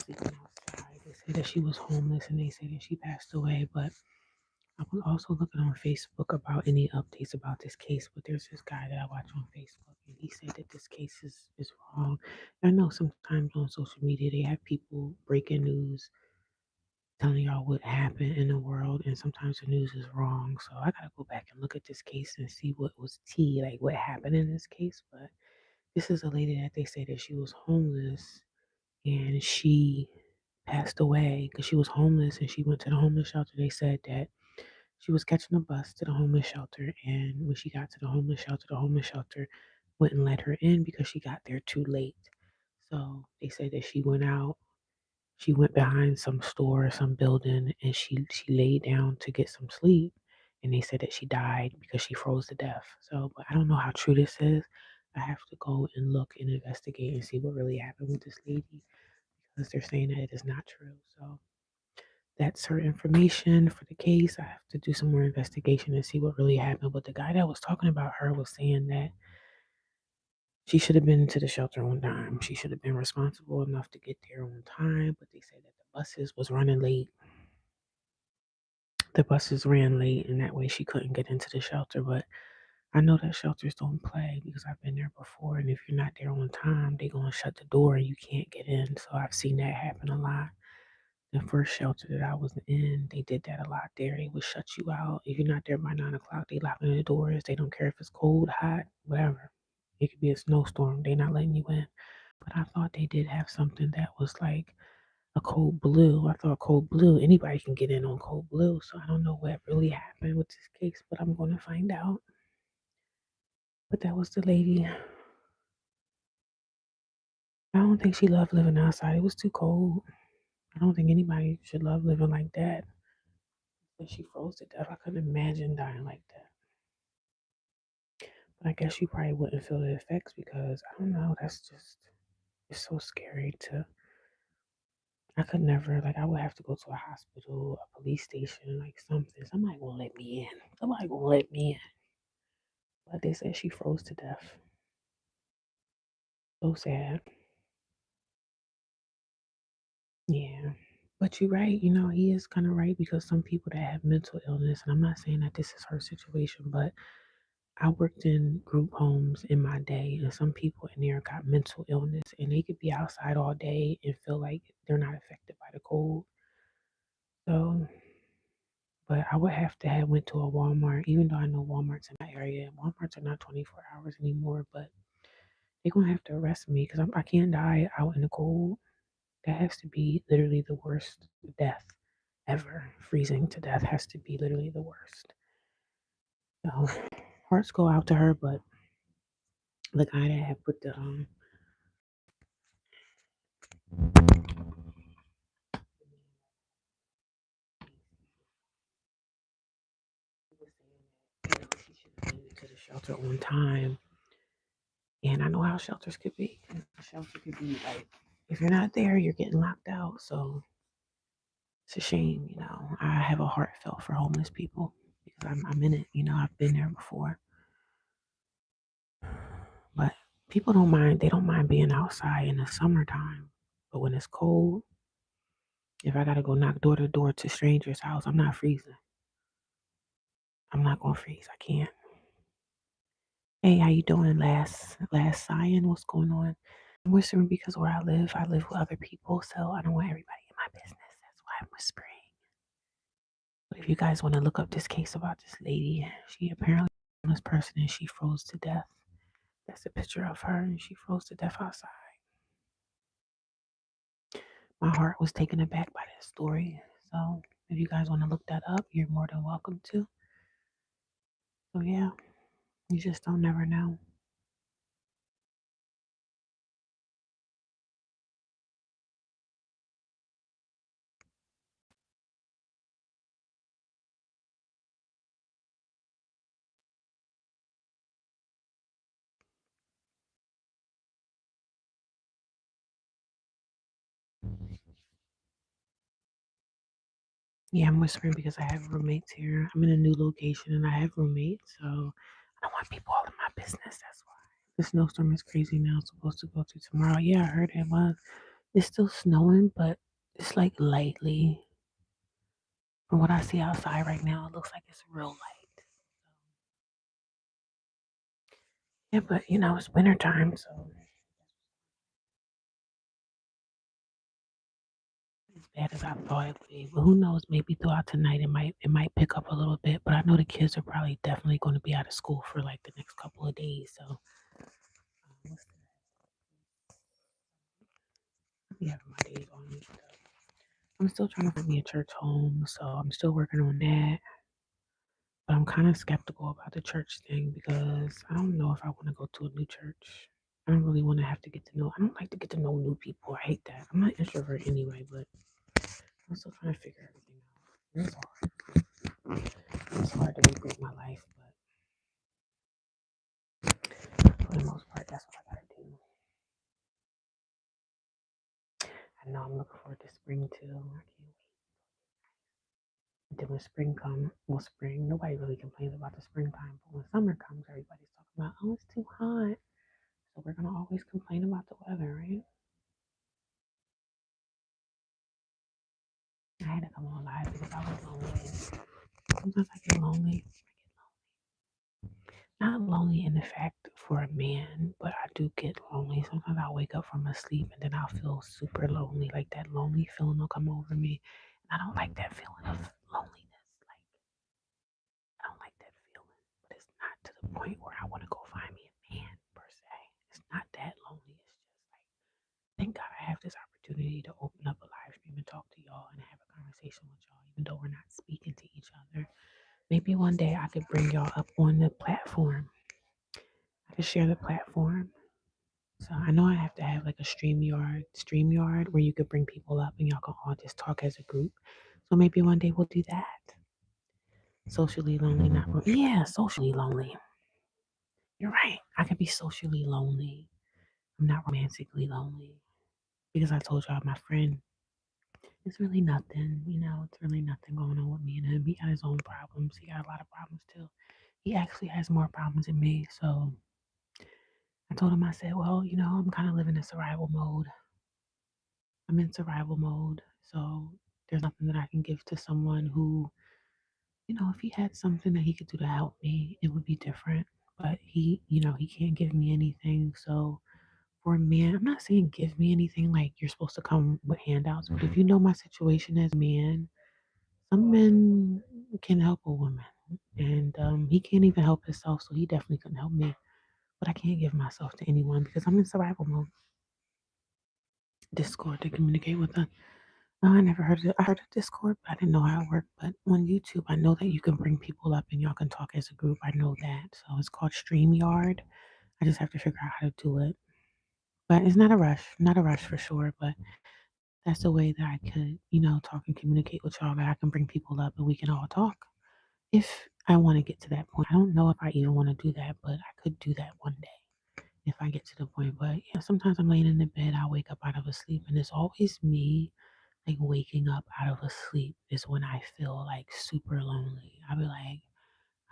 sleeping outside. They said that she was homeless and they said that she passed away. But I was also looking on Facebook about any updates about this case. But there's this guy that I watch on Facebook and he said that this case is wrong. I know sometimes on social media they have people breaking news telling y'all what happened in the world, and sometimes the news is wrong. So I gotta go back and look at this case and see what was tea, like what happened in this case. But this is a lady that they say that she was homeless and she passed away because she was homeless and she went to the homeless shelter. They said that she was catching a bus to the homeless shelter, and when she got to the homeless shelter wouldn't let her in because she got there too late. So they said that she went behind some store, some building, and she laid down to get some sleep. And they said that she died because she froze to death. So, but I don't know how true this is. I have to go and look and investigate and see what really happened with this lady because they're saying that it is not true. So that's her information for the case. I have to do some more investigation and see what really happened. But the guy that was talking about her was saying that she should have been to the shelter on time. She should have been responsible enough to get there on time. But they said that the buses was running late. The buses ran late, and that way she couldn't get into the shelter. But I know that shelters don't play because I've been there before. And if you're not there on time, they're going to shut the door and you can't get in. So I've seen that happen a lot. The first shelter that I was in, they did that a lot there. They would shut you out. If you're not there by 9 o'clock, they locking the doors. They don't care if it's cold, hot, whatever. It could be a snowstorm. They're not letting you in. But I thought they did have something that was like a code blue. I thought code blue, anybody can get in on code blue. So I don't know what really happened with this case, but I'm going to find out. But that was the lady. I don't think she loved living outside. It was too cold. I don't think anybody should love living like that. But she froze to death. I couldn't imagine dying like that. But I guess she probably wouldn't feel the effects because I don't know. That's just it's so scary to. I could never like. I would have to go to a hospital, a police station, like something. Somebody gonna let me in. Somebody gonna let me in. But they said she froze to death. So sad. Yeah. But you're right, he is kind of right because some people that have mental illness, and I'm not saying that this is her situation, but I worked in group homes in my day, and some people in there got mental illness, and they could be outside all day and feel like they're not affected by the cold. So, but I would have to have went to a Walmart, even though I know Walmart's in my area. Walmarts are not 24 hours anymore, but they're gonna have to arrest me because I can't die out in the cold. That has to be literally the worst death ever. Freezing to death has to be literally the worst. So hearts go out to her, but the guy that had put the he was saying that she should have been to the shelter on time. And I know how shelters could be. A shelter could be like if you're not there, you're getting locked out. So it's a shame. I have a heartfelt for homeless people because I'm in it. I've been there before. But people don't mind. They don't mind being outside in the summertime. But when it's cold, if I gotta go knock door to door to strangers' house, I'm not freezing. I'm not gonna freeze. I can't. Hey, how you doing? Last Cyan, what's going on? I'm whispering because where I live with other people, so I don't want everybody in my business. That's why I'm whispering. But if you guys want to look up this case about this lady, she apparently was this person and she froze to death. That's a picture of her and she froze to death outside. My heart was taken aback by this story. So if you guys want to look that up, you're more than welcome to. So yeah, you just don't never know. Yeah, I'm whispering because I have roommates here. I'm in a new location and I have roommates, so I don't want people all in my business. That's why. The snowstorm is crazy now. It's supposed to go through tomorrow. Yeah, I heard it was. It's still snowing, but it's like lightly. From what I see outside right now, it looks like it's real light. Yeah, but it's winter time, so as bad as I thought it would be. But who knows? Maybe throughout tonight it might pick up a little bit. But I know the kids are probably definitely going to be out of school for like the next couple of days. So I'll be having my days on and stuff. I'm still trying to find me a church home, so I'm still working on that. But I'm kind of skeptical about the church thing because I don't know if I want to go to a new church. I don't really want to have to get to know. I don't like to get to know new people. I hate that. I'm an introvert anyway, but I'm still trying to figure everything out. It's hard. It's hard to reboot my life, but for the most part, that's what I gotta do. I know I'm looking forward to spring too. I can't wait. And then when spring comes, well, spring, nobody really complains about the springtime, but when summer comes, everybody's talking about, oh, it's too hot. So we're gonna always complain about the weather, right? I had to come on live because I was lonely. Sometimes I get lonely. Not lonely in the fact for a man, but I do get lonely. Sometimes I'll wake up from a sleep and then I'll feel super lonely. Like that lonely feeling will come over me. And I don't like that feeling of loneliness. Like I don't like that feeling. But it's not to the point where I want to go find me a man per se. It's not that lonely. It's just like thank God I have this opportunity to open up a live stream and talk to y'all and have a conversation with y'all, even though we're not speaking to each other. Maybe one day I could bring y'all up on the platform. I could share the platform. So I know I have to have like a StreamYard where you could bring people up and y'all can all just talk as a group. So maybe one day we'll do that. Socially lonely, not yeah, socially lonely. You're right. I can be socially lonely. I'm not romantically lonely because I told y'all my friend. It's really nothing, It's really nothing going on with me and him. He got his own problems. He got a lot of problems too. He actually has more problems than me. So I told him, I said, well, I'm kind of living in survival mode. I'm in survival mode. So there's nothing that I can give to someone who, if he had something that he could do to help me, it would be different. But he can't give me anything. So for a man, I'm not saying give me anything like you're supposed to come with handouts, but if you know my situation as a man, some men can help a woman. And he can't even help himself, so he definitely couldn't help me. But I can't give myself to anyone because I'm in survival mode. Discord to communicate with them. No, I never heard of it. I heard of Discord, but I didn't know how it worked. But on YouTube, I know that you can bring people up and y'all can talk as a group. I know that. So it's called StreamYard. I just have to figure out how to do it. But it's not a rush for sure. But that's a way that I could, talk and communicate with y'all. That I can bring people up and we can all talk. If I want to get to that point, I don't know if I even want to do that, but I could do that one day if I get to the point. But yeah, sometimes I'm laying in the bed, I wake up out of a sleep, and it's always me like waking up out of a sleep is when I feel like super lonely. I'll be like,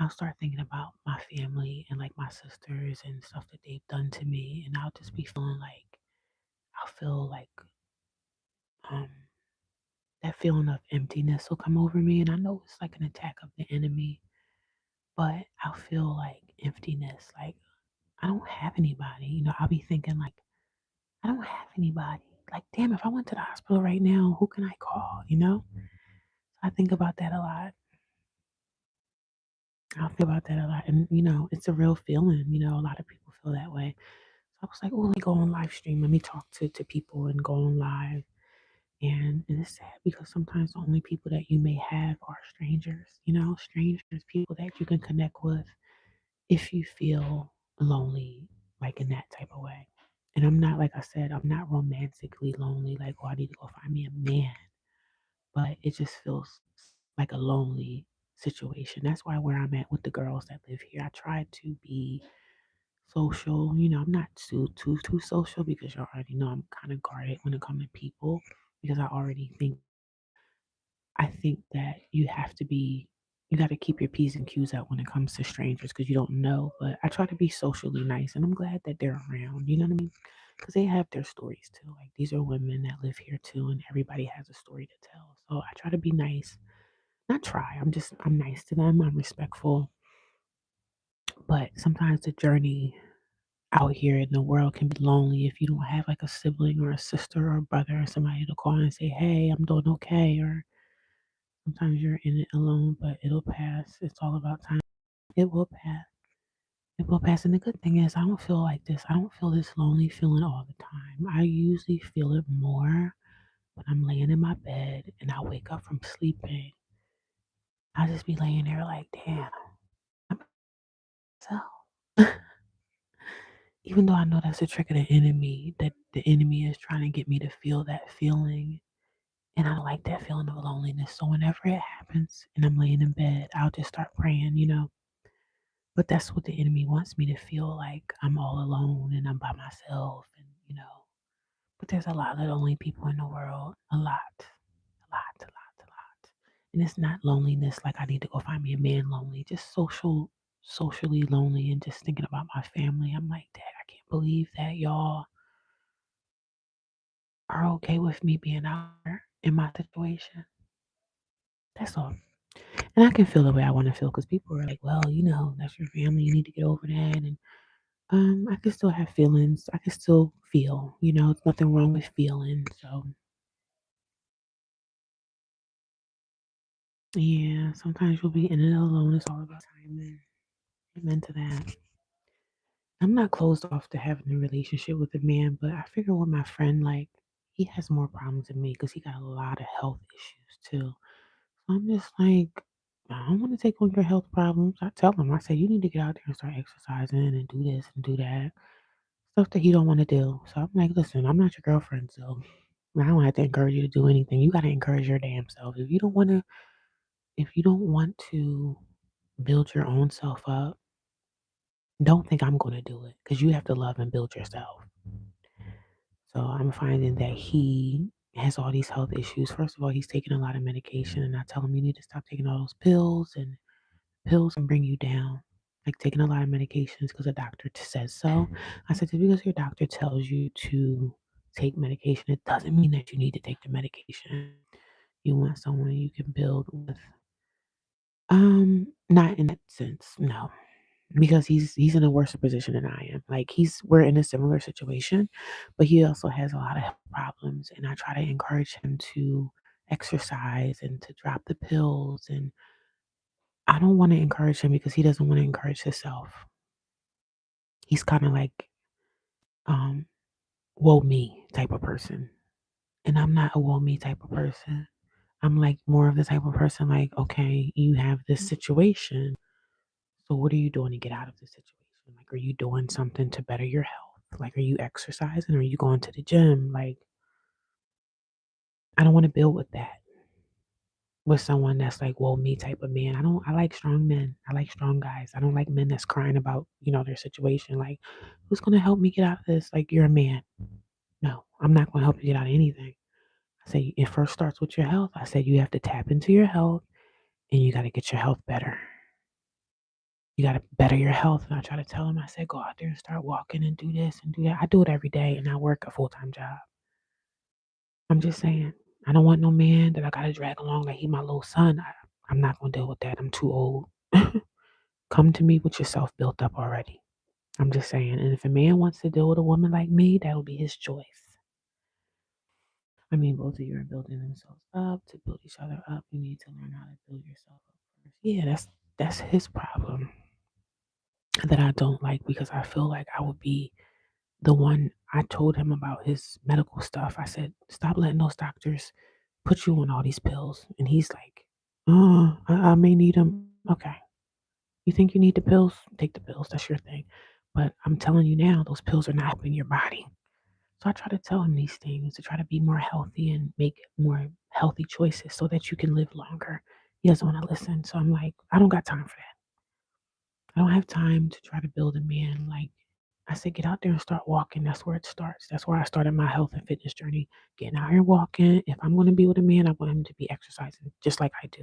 I'll start thinking about my family and like my sisters and stuff that they've done to me, and I'll just be feeling like I'll feel like um that feeling of emptiness will come over me, and I know it's like an attack of the enemy, but I'll feel like emptiness, like I don't have anybody. I'll be thinking like I don't have anybody. Like, damn, if I went to the hospital right now, who can I call? I think about that a lot. I feel about that a lot. And, it's a real feeling. A lot of people feel that way. So I was like, oh, let me go on live stream. Let me talk to people and go on live. And it's sad because sometimes the only people that you may have are strangers, strangers, people that you can connect with if you feel lonely, like in that type of way. And I'm not, like I said, I'm not romantically lonely, like, oh, I need to go find me a man. But it just feels like a lonely situation. That's why where I'm at with the girls that live here, I try to be social. I'm not too social because you already know I'm kind of guarded when it comes to people because I think that you got to keep your P's and Q's out when it comes to strangers because you don't know. But I try to be socially nice and I'm glad that they're around. You know what I mean? because they have their stories too. Like these are women that live here too, and everybody has a story to tell. So I try to be nice. Not try. I'm nice to them. I'm respectful. But sometimes the journey out here in the world can be lonely if you don't have like a sibling or a sister or a brother or somebody to call and say, "Hey, I'm doing okay," or sometimes you're in it alone, but it'll pass. It's all about time. It will pass. It will pass. And the good thing is, I don't feel like this. I don't feel this lonely feeling all the time. I usually feel it more when I'm laying in my bed and I wake up from sleeping. I just be laying there like, damn, I'm so. Even though I know that's a trick of the enemy, that the enemy is trying to get me to feel that feeling. And I don't like that feeling of loneliness. So whenever it happens and I'm laying in bed, I'll just start praying. But that's what the enemy wants me to feel like I'm all alone and I'm by myself and. But there's a lot of lonely people in the world. A lot. A lot, a lot, a lot. And it's not loneliness like I need to go find me a man lonely. Just socially lonely and just thinking about my family. I'm like, Dad, I can't believe that y'all are okay with me being out there in my situation. That's all. And I can feel the way I want to feel because people are like, well, that's your family. You need to get over that. And I can still have feelings. I can still feel. There's nothing wrong with feeling. So yeah, sometimes you'll be in it alone. It's all about timing. Amen to that. I'm not closed off to having a relationship with a man, but I figure with my friend, like, he has more problems than me because he got a lot of health issues too. So I'm just like, I don't want to take on your health problems. I tell him, I say, you need to get out there and start exercising and do this and do that. Stuff that he don't want to do. So I'm like, listen, I'm not your girlfriend, so I don't have to encourage you to do anything. You got to encourage your damn self. If you don't want to build your own self up, don't think I'm going to do it because you have to love and build yourself. So I'm finding that he has all these health issues. First of all, he's taking a lot of medication, and I tell him you need to stop taking all those pills, and pills can bring you down. Like taking a lot of medications because a doctor says so. I said, just because your doctor tells you to take medication, it doesn't mean that you need to take the medication. You want someone you can build with. Not in that sense, no. Because he's in a worse position than I am. Like we're in a similar situation, but he also has a lot of health problems, and I try to encourage him to exercise and to drop the pills. And I don't want to encourage him because he doesn't want to encourage himself. He's kind of like um woe me type of person, and I'm not a woe me type of person. I'm like more of the type of person like, okay, you have this situation. So what are you doing to get out of this situation? Like, are you doing something to better your health? Like, are you exercising? Are you going to the gym? Like, I don't want to build with that. With someone that's like, well, me type of man. I like strong men. I like strong guys. I don't like men that's crying about their situation. Like, who's going to help me get out of this? Like, you're a man. No, I'm not going to help you get out of anything. I say, it first starts with your health. I said, you have to tap into your health and you got to get your health better. You got to better your health. And I try to tell him, I said, go out there and start walking and do this and do that. I do it every day and I work a full time job. I'm just saying, I don't want no man that I got to drag along like he my little son. I'm not going to deal with that. I'm too old. Come to me with yourself built up already. I'm just saying. And if a man wants to deal with a woman like me, that'll be his choice. I mean, both of you are building themselves up to build each other up. You need to learn how to build yourself up first. Yeah, that's his problem that I don't like because I feel like I would be the one. I told him about his medical stuff. I said, stop letting those doctors put you on all these pills. And he's like, oh, I may need them. Okay. You think you need the pills? Take the pills. That's your thing. But I'm telling you now, those pills are not helping your body. So I try to tell him these things to try to be more healthy and make more healthy choices so that you can live longer. He doesn't want to listen. So I'm like, I don't got time for that. I don't have time to try to build a man. Like I said, get out there and start walking. That's where it starts. That's where I started my health and fitness journey. Getting out here and walking. If I'm going to be with a man, I want him to be exercising just like I do.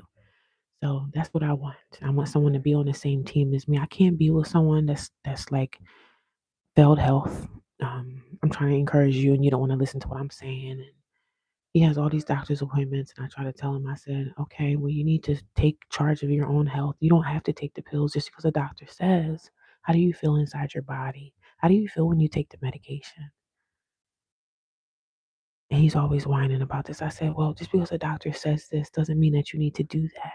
So that's what I want. I want someone to be on the same team as me. I can't be with someone that's like failed health. I'm trying to encourage you and you don't want to listen to what I'm saying. And he has all these doctor's appointments. And I try to tell him, I said, okay, well, you need to take charge of your own health. You don't have to take the pills just because a doctor says. How do you feel inside your body? How do you feel when you take the medication? And he's always whining about this. I said, well, just because a doctor says this doesn't mean that you need to do that.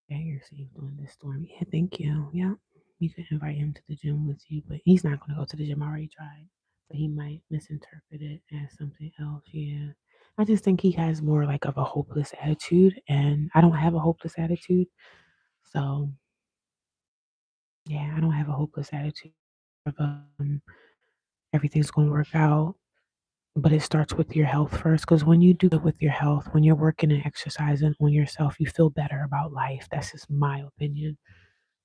Yeah, you're safe during this storm. Yeah, thank you. Yeah. You could invite him to the gym with you, but he's not going to go to the gym. I already tried. But he might misinterpret it as something else. Yeah. I just think he has more like of a hopeless attitude, and I don't have a hopeless attitude. So, yeah, I don't have a hopeless attitude. Of, everything's going to work out. But it starts with your health first, because when you do it with your health, when you're working and exercising on yourself, you feel better about life. That's just my opinion.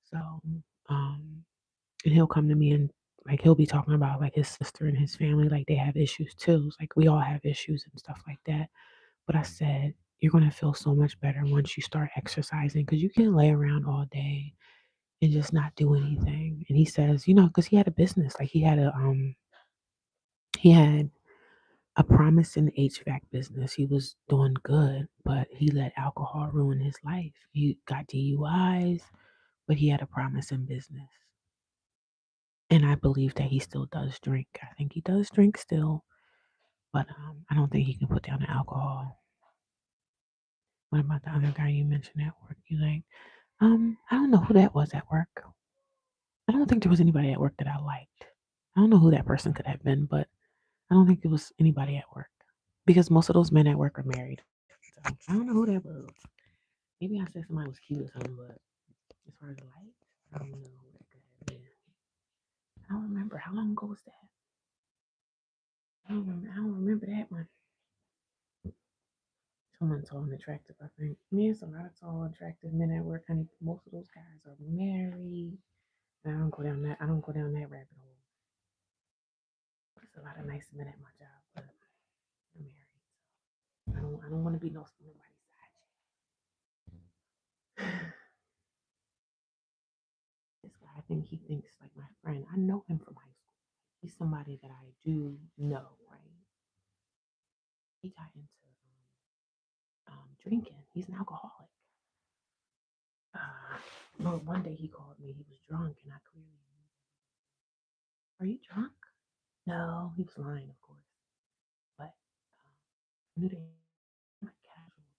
So, um, and he'll come to me and like he'll be talking about like his sister and his family, like they have issues too. It's like we all have issues and stuff like that. But I said, you're gonna feel so much better once you start exercising because you can't lay around all day and just not do anything. And he says, because he had a business, like he had a promising HVAC business. He was doing good, but he let alcohol ruin his life. He got DUIs, but he had a promising business. And I believe that he still does drink. I think he does drink still, but I don't think he can put down the alcohol. What about the other guy you mentioned at work? You like, I don't know who that was at work. I don't think there was anybody at work that I liked. I don't know who that person could have been, but I don't think it was anybody at work because most of those men at work are married. So I don't know who that was. Maybe I said somebody was cute or something, but as far as lights, I don't know who that could have been. I don't remember. How long ago was that? I don't remember that one. Someone tall and attractive, I think. There's a lot of tall, attractive men at work, honey. Most of those guys are married. And I don't go down that rabbit hole. There's a lot of nice men at my job, but I'm married. I don't want to be nobody's side chick. This guy, I think he thinks like my friend. I know him from high school. He's somebody that I do know, right? He got into drinking. He's an alcoholic. Well, one day he called me. He was drunk, and I clearly knew. Are you drunk? No, he was lying, of course. But I knew that he was like casual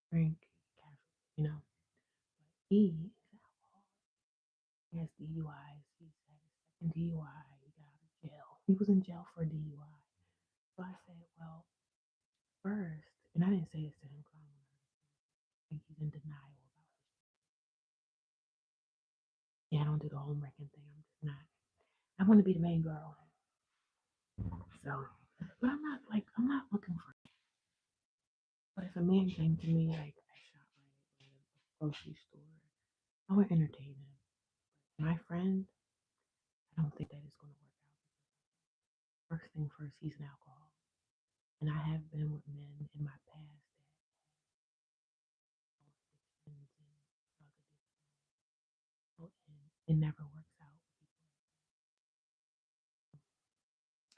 drink, casual, you know. But he is an alcoholic. He has DUIs. He's had his second DUI. He got out of jail. He was in jail for a DUI. So I said, well, first, and I didn't say this to him because I think he's in denial about it. Yeah, I don't do the home wrecking thing. I'm just not. I want to be the main girl. So, but I'm not looking for. But if a man came to me like at ShopRite or a grocery store, I would entertain him. My friend, I don't think that is going to work out. First thing first, he's an alcoholic. And I have been with men in my past that have addictions and drug addiction, and it never works out.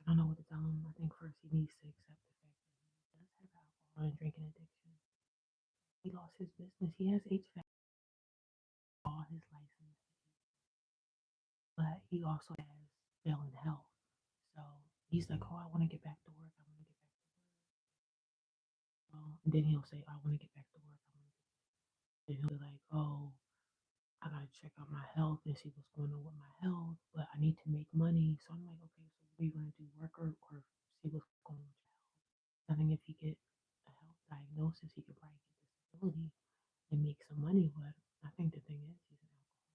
I don't know what to tell him. I think first he needs to accept the fact that he does have alcohol and drinking addiction. He lost his business. He has HVAC, all his license, but he also has failing health. So he's like, oh, I want to get back to work. I want to get back to work. And then he'll say, I want to get back to work. I want to get back. Then he'll be like, oh, I gotta check out my health and see what's going on with my health, but I need to make money. So I'm like, okay, so what are you gonna do, work or see what's going on with your health? I think if he get a health diagnosis, he could probably get disability and make some money. But I think the thing is, he's an alcoholic,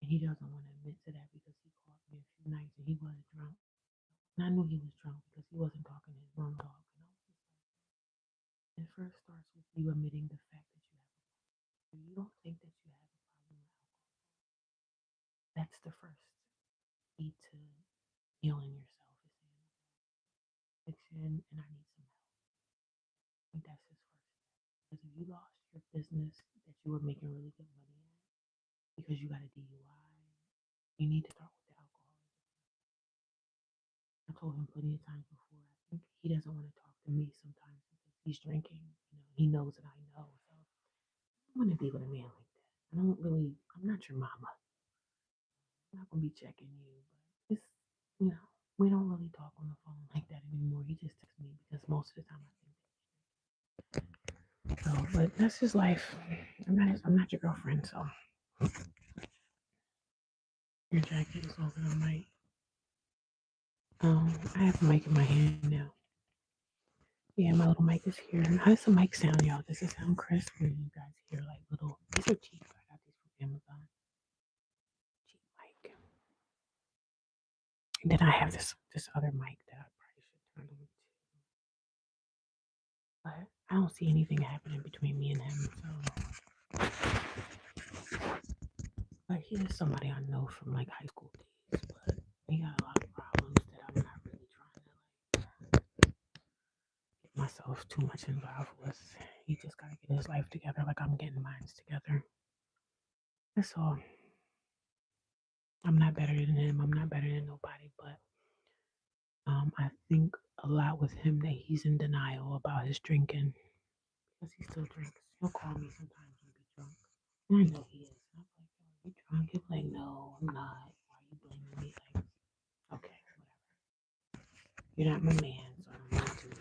and he doesn't want to admit to that because he called me a few nights and he was drunk, and I knew he was drunk because he wasn't talking to his mom dog. And I was just like, it first starts with you admitting the fact that you have a problem. If you don't think that you have a problem with alcohol, that's the first key to healing yourself is saying addiction and I need some help. I think that's his first step. Because if you lost your business that you were making really good money at because you got a DUI, you need to start with the alcohol. told him plenty of times before. I think he doesn't want to talk to me sometimes because he's drinking. He knows that I know. So I want to be with a man like that. I don't really. I'm not your mama. I'm not gonna be checking you, but it's we don't really talk on the phone like that anymore. He just texts me because most of the time I think so. But that's his life. I'm not your girlfriend, so your jacket is over the mic. I have a mic in my hand now. Yeah, my little mic is here. How does the mic sound, y'all? Does it sound crisp? Or do you guys hear like little? These are cheap. I got these from Amazon. Cheap mic. And then I have this other mic that I probably should turn on too. But I don't see anything happening between me and him. So, like, he is somebody I know from like high school days, but he got a lot of problems that I'm not really trying to get myself too much involved with. He just gotta get his life together, like I'm getting mine together. That's all. I'm not better than him. I'm not better than nobody, but I think a lot with him that he's in denial about his drinking because he still drinks. He'll call me sometimes and be drunk. And I know he is. And I'm like, "Yo, are you drunk?" He's like, "No, I'm not. Why are you blaming me?" Like, okay, whatever. You're not my man, so I don't need to be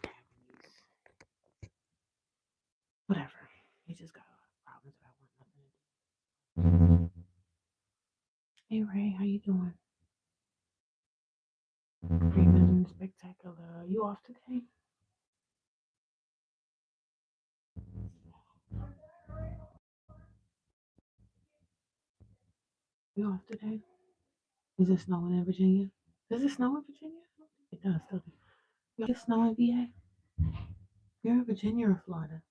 having these. Whatever. He just got a lot of problems that I want nothing to do. Hey Ray, how you doing? Freeman Spectacular. You off today? You off today? Is it snowing in Virginia? Does it snow in Virginia? I don't think it does, does it? Does it snow in VA? You're in Virginia or Florida?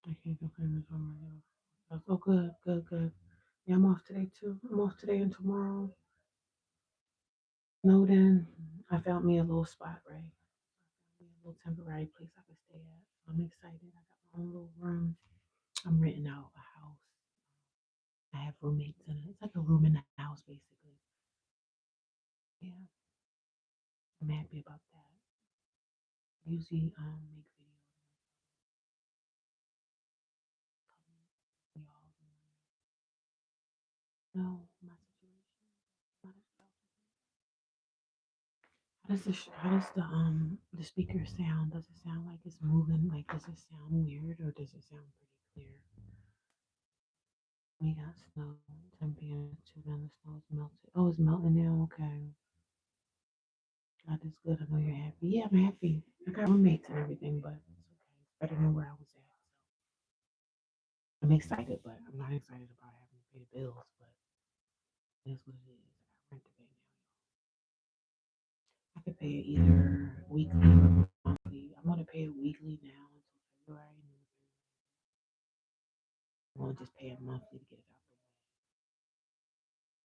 I can't complain this one right now. Oh, good, good, good. Yeah, I'm off today too. I'm off today and tomorrow. No, then I found me a little spot, right? A little temporary place I can stay at. I'm excited. I got my own little room. I'm renting out a house. I have roommates in it. It's like a room in the house, basically. Yeah, I'm happy about that. Usually, make videos and y'all know my situation. Not as well. How does the speaker sound? Does it sound like it's moving? Like, does it sound weird or does it sound pretty clear? We got snow, 10 p.m. to then the snow is melted. Oh, it's melting now. Okay, God is good. I know you're happy. Yeah, I'm happy. I got roommates and everything, but it's okay. It's better than where I was at. So I'm excited, but I'm not excited about having to pay the bills. But that's what it is. I got rent to pay now. I could pay it either weekly or monthly. I'm gonna pay it weekly now until February, and then I'm gonna just pay it monthly to get it out the way.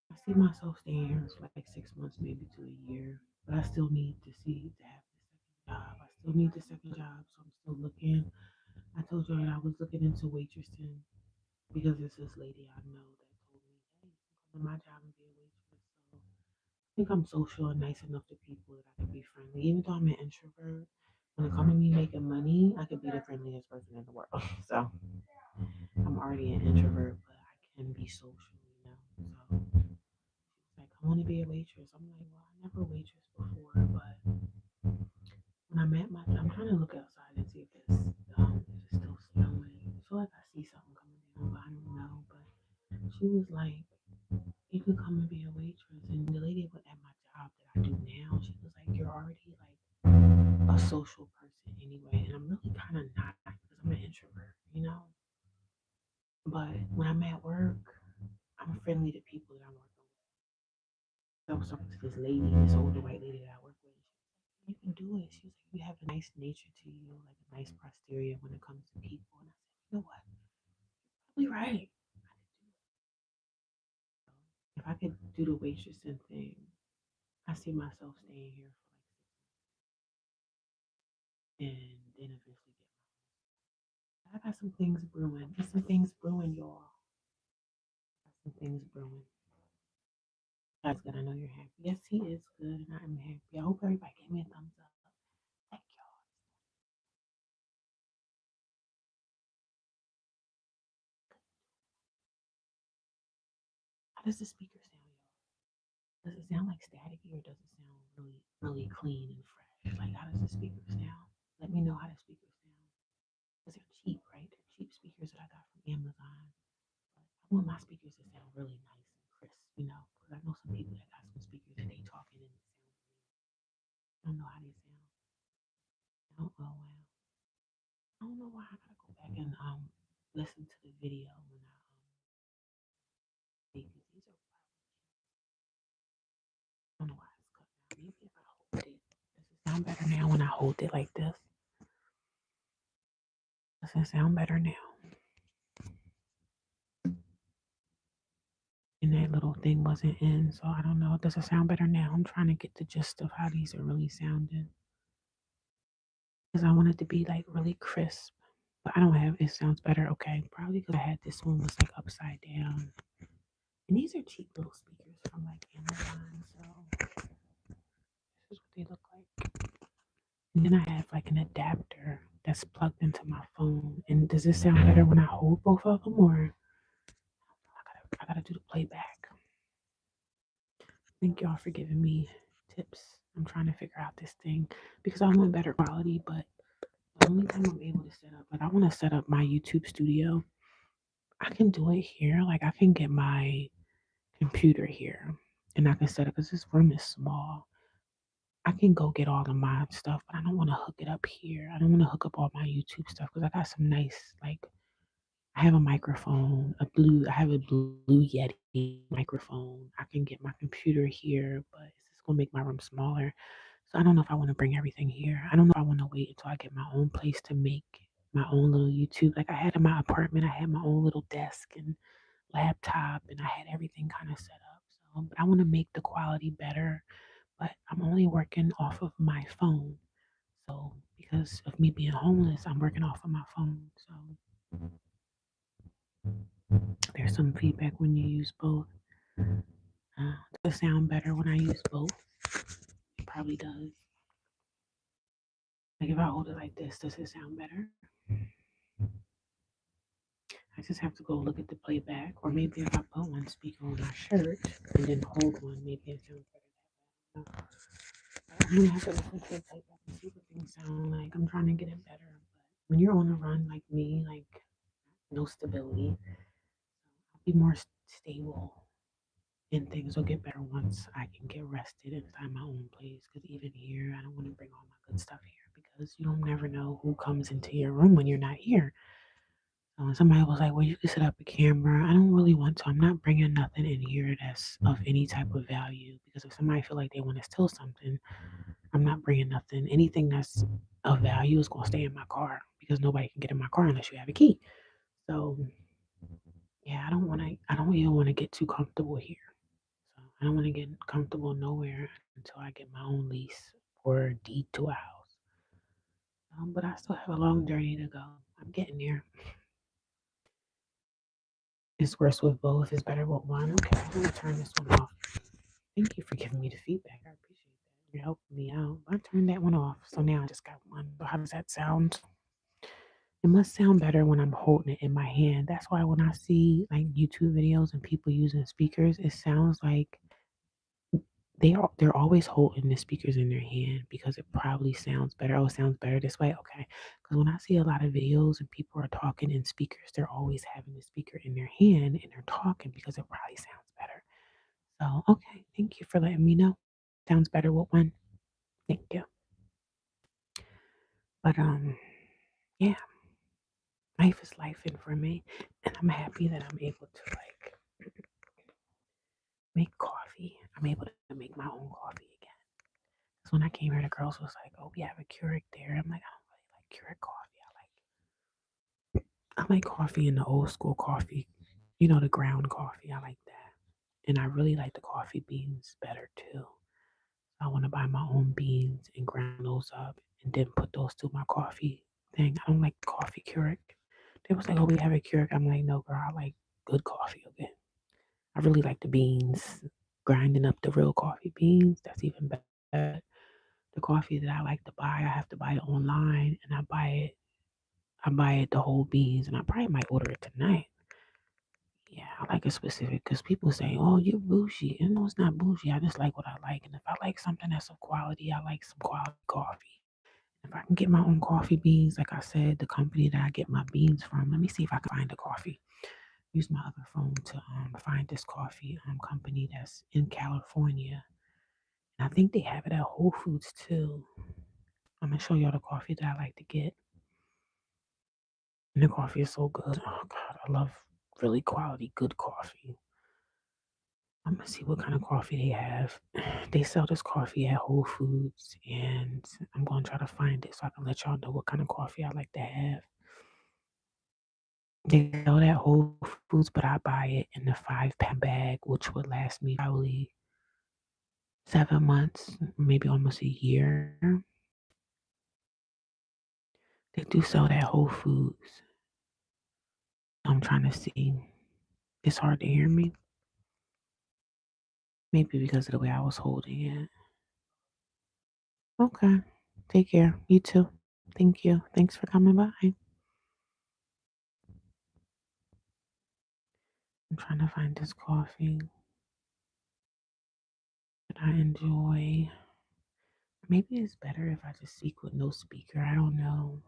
I see myself staying here for like 6 months, maybe to a year, but I still need to have the second job. I still need the second job, so I'm still looking. I told you that I was looking into waitressing because it's this lady I know that told me, "Hey, you can come to my job and be a waitress." So I think I'm social and nice enough to people that I can be friendly, even though I'm an introvert. When it comes to me making money, I could be the friendliest person in the world. So I'm already an introvert, but I can be social. So like, I want to be a waitress. I'm like, well, I never waitress before, but when I'm at my, I'm trying to look outside and see if it's still snowing. I feel like I see something coming down, but I don't know. But she was like, you could come and be a waitress. And the lady at my job that I do now, she was like, you're already like a social person anyway, and I'm really kind of not because I'm an introvert. But when I'm at work, I'm friendly to people that I'm working with. I was talking to this lady, this older white lady that I work with. You can do it. She was like, you have a nice nature to you, like a nice posterior when it comes to people. And I said, you know what? Probably right. If I could do the waitressing thing, I see myself staying here for like 6 months and then eventually get my I got some things brewing. There's some things brewing, y'all. Got some things brewing. That's good. I know you're happy. Yes, he is good, and I'm happy. I hope everybody gave me a thumbs up. Thank y'all. How does the speaker sound, y'all? Does it sound like staticky or does it sound really, really clean and fresh? Like, how does the speaker sound? Let me know how the speakers sound. Because they're cheap, right? They're cheap speakers that I got from Amazon. But I want my speakers to sound really nice and crisp, you know? Because I know some people that got some speakers that they talking and it sounds I don't know how they sound. I don't know. Wow. I don't know why I gotta go back and listen to the video when because these are I don't know why it's cut out. Maybe if I hold it. Does it sound better now when I hold it like this? Does it sound better now? And that little thing wasn't in, so I don't know. Does it sound better now? I'm trying to get the gist of how these are really sounding. Because I want it to be like really crisp. But I don't have it sounds better. Okay. Probably because I had this one was like upside down. And these are cheap little speakers from like Amazon. So this is what they look like. And then I have like an adapter that's plugged into my phone. And does this sound better when I hold both of them or I gotta do the playback? Thank y'all for giving me tips. I'm trying to figure out this thing because I want better quality, but the only time I'm able to set up, like I want to set up my YouTube studio. I can do it here. Like I can get my computer here and I can set it because this room is small. I can go get all of my stuff, but I don't want to hook it up here. I don't want to hook up all my YouTube stuff because I got some nice, like, I have a microphone, I have a blue Yeti microphone. I can get my computer here, but it's just gonna make my room smaller. So I don't know if I want to bring everything here. I don't know if I want to wait until I get my own place to make my own little YouTube. Like I had in my apartment, I had my own little desk and laptop, and I had everything kind of set up. So, but I want to make the quality better. But I'm only working off of my phone. So because of me being homeless, I'm working off of my phone. So there's some feedback when you use both. Does it sound better when I use both? It probably does. Like if I hold it like this, does it sound better? I just have to go look at the playback, or maybe if I put one speaker on my shirt and then hold one, maybe it sounds better. I'm gonna have to listen to the playback and see what things sound like. I'm trying to get it better, but when you're on a run like me, like no stability, I'll be more stable and things will get better once I can get rested and find my own place. Because even here, I don't want to bring all my good stuff here because you don't never know who comes into your room when you're not here. So when somebody was like, "Well, you can set up a camera," I don't really want to. I'm not bringing nothing in here that's of any type of value because if somebody feel like they want to steal something, I'm not bringing nothing. Anything that's of value is going to stay in my car because nobody can get in my car unless you have a key. So yeah, I don't want to. I don't even want to get too comfortable here. So I don't want to get comfortable nowhere until I get my own lease or deed to a house. But I still have a long journey to go. I'm getting there. It's worse with both. It's better with one. Okay, I'm gonna turn this one off. Thank you for giving me the feedback. I appreciate that. You're helping me out. I turned that one off, so now I just got one. So how does that sound? It must sound better when I'm holding it in my hand. That's why when I see like YouTube videos and people using speakers, it sounds like they're always holding the speakers in their hand because it probably sounds better. Oh, it sounds better this way. Okay, because when I see a lot of videos and people are talking in speakers, they're always having the speaker in their hand and they're talking because it probably sounds better. So okay, thank you for letting me know. Sounds better with one. Thank you. But yeah, life is life in for me, and I'm happy that I'm able to like make coffee. I'm able to make my own coffee again. Because when I came here, the girls was like, "Oh, we have a Keurig there." I'm like, "I don't really like Keurig coffee. I like coffee in the old school coffee, you know, the ground coffee. I like that, and I really like the coffee beans better too. I want to buy my own beans and ground those up, and then put those to my coffee thing. I don't like coffee Keurig. They was like, "Oh, we have a cure." I'm like, "No, girl, I like good coffee, okay? I really like the beans, grinding up the real coffee beans. That's even better. The coffee that I like to buy, I have to buy it online, and I buy it the whole beans, and I probably might order it tonight. Yeah, I like it specific because people say, "Oh, you bougie," and no, it's not bougie. I just like what I like, and if I like something that's of quality, I like some quality coffee. If I can get my own coffee beans, like I said, the company that I get my beans from, let me see if I can find the coffee. Use my other phone to find this coffee company that's in California. And I think they have it at Whole Foods too. I'm gonna show y'all the coffee that I like to get. And the coffee is so good. Oh God, I love really quality, good coffee. I'm gonna see what kind of coffee they have. They sell this coffee at Whole Foods, and I'm gonna try to find it so I can let y'all know what kind of coffee I like to have. They sell it at Whole Foods, but I buy it in the 5 pound bag, which would last me probably 7 months, maybe almost a year. They do sell it at Whole Foods. I'm trying to see. It's hard to hear me. Maybe because of the way I was holding it. Okay. Take care. You too. Thank you. Thanks for coming by. I'm trying to find this coffee that I enjoy. Maybe it's better if I just speak with no speaker. I don't know.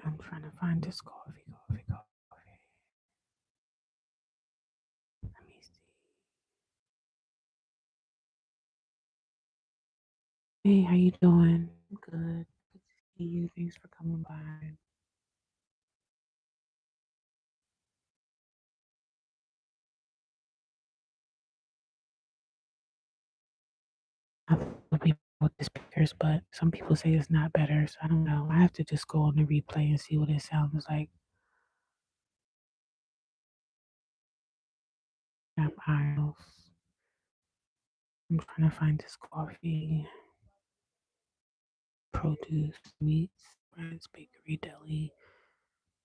I'm trying to find this coffee. Let me see. Hey, how you doing? Good. Good to see you. Thanks for coming by. I love people with the speakers, but some people say it's not better, so I don't know. I have to just go on the replay and see what it sounds like. Aisles. I'm trying to find this coffee. Produce, meats, breads, bakery, deli,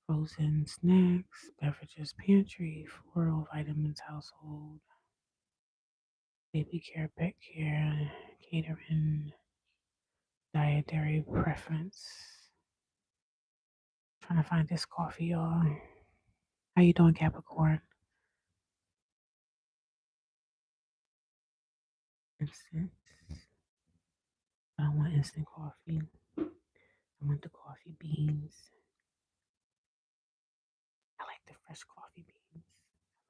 frozen snacks, beverages, pantry, floral, vitamins, household, baby care, pet care, catering, dietary preference. Trying to find this coffee, y'all. How you doing, Capricorn? Instant. I don't want instant coffee. I want the coffee beans. I like the fresh coffee beans.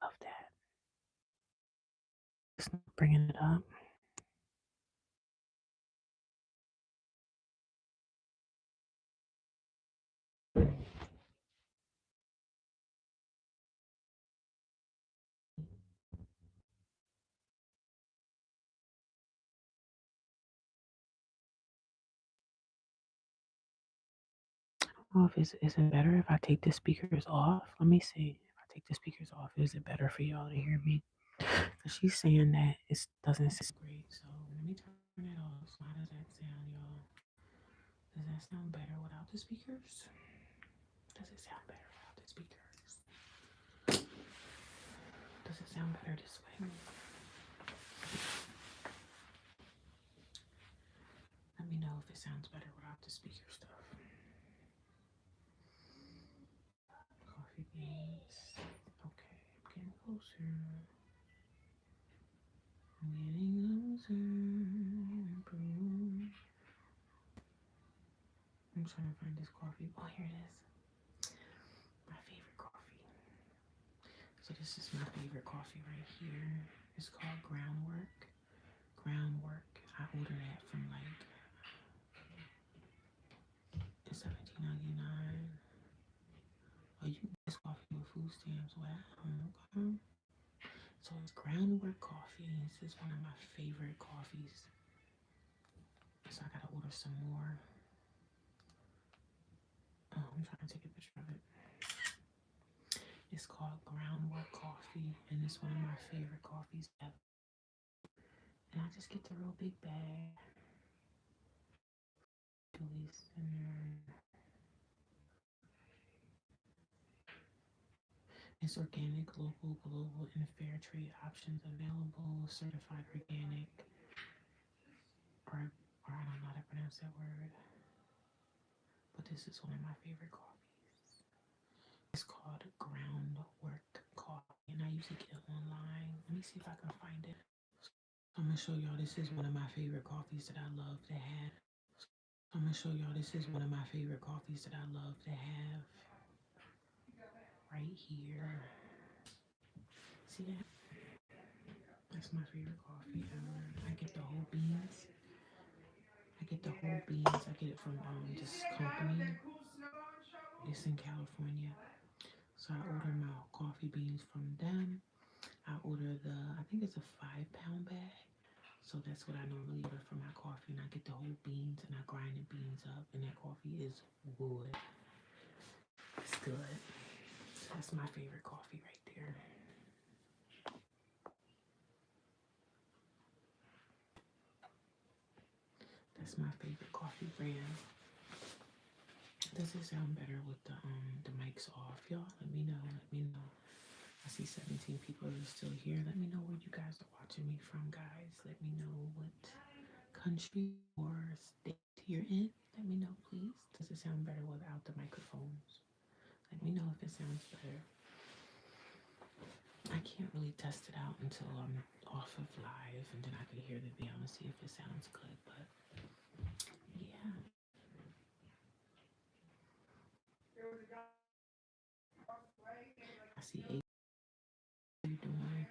Love that. Just not bringing it up. Oh, if is it better if I take the speakers off? Let me see. If I take the speakers off, is it better for y'all to hear me? Cause she's saying that it doesn't sound great. So let me turn it off. So how does that sound, y'all? Does that sound better without the speakers? Does it sound better without the speakers? Does it sound better this way? Let me know if it sounds better without the speaker stuff. Coffee beans. Okay, I'm getting closer. I'm getting closer. I'm trying to find this coffee. Oh, here it is. My favorite coffee. So this is my favorite coffee right here. It's called Groundwork. Groundwork. I ordered that from like 17.99. Oh, you can get this coffee with food stamps. Wow. Okay. So it's Groundwork coffee. This is one of my favorite coffees. So I gotta order some more. Oh, I'm trying to take a picture of it. It's called Groundwork Coffee, and it's one of my favorite coffees ever. And I just get the real big bag. Center. It's organic, local, global, and fair trade options available. Certified organic, or I don't know how to pronounce that word, but this is one of my favorite coffees. It's called Groundwork Coffee, and I usually get it online. Let me see if I can find it. So I'm gonna show y'all. This is one of my favorite coffees that I love to have. I'm gonna show y'all. This is one of my favorite coffees that I love to have. Right here. See that? That's my favorite coffee ever. I get the whole beans. I get it from this company. It's in California. So I order my coffee beans from them. I order I think it's a 5 pound bag. So that's what I normally order for my coffee. And I get the whole beans and I grind the beans up. And that coffee is good. It's good. That's my favorite coffee right there. That's my favorite coffee brand. Does it sound better with the mics off, y'all? Let me know. Let me know. I see 17 people are still here. Let me know where you guys are watching me from, guys. Let me know what country or state you're in. Let me know, please. Does it sound better without the microphones? Let me know if it sounds better. I can't really test it out until I'm off of live, and then I can hear the video and see if it sounds good. But yeah. I see eight. How you doing?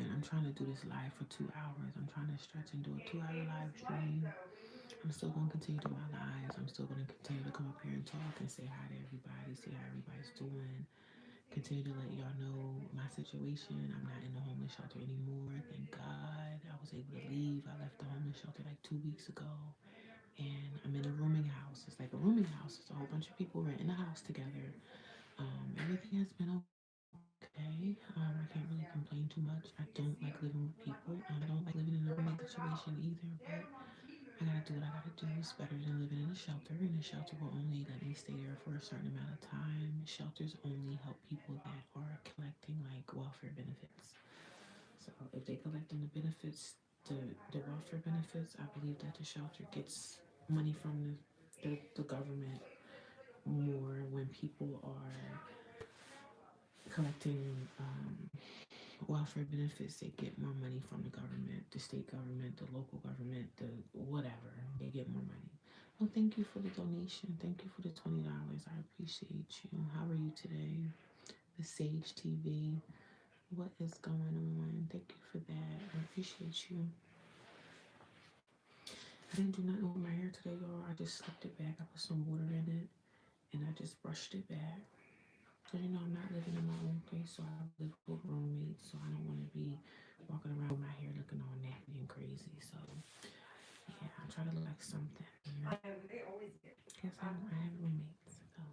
I'm trying to do this live for 2 hours. I'm trying to stretch and do a 2 hour live stream. I'm still going to continue to do my lives. I'm still going to continue to come up here and talk and say hi to everybody, see how everybody's doing. Continue to let y'all know my situation. I'm not in the homeless shelter anymore. Thank God. I was able to leave. I left the homeless shelter like 2 weeks ago. And I'm in a rooming house. It's like a rooming house. It's a whole bunch of people renting a house together. Everything has been okay. I can't really complain too much. I don't like living with people. I don't like living in a roommate situation either, but I gotta do what I gotta do. It's better than living in a shelter, and a shelter will only let me stay there for a certain amount of time. Shelters only help people that are collecting like welfare benefits. So if they collecting the benefits, the welfare benefits, I believe that the shelter gets money from the government more when people are collecting welfare benefits. They get more money from the government, the state government, the local government, the whatever. They get more money. Well, thank you for the donation. Thank you for the $20. I appreciate you. How are you today? The Sage TV. What is going on? Thank you for that. I appreciate you. I didn't do nothing with my hair today, y'all. I just slicked it back. I put some water in it and I just brushed it back. Because you know I'm not living in my own place, so I live with roommates, so I don't want to be walking around with my hair looking all nappy and crazy. So yeah, I try to look like something. Yes, I have roommates, so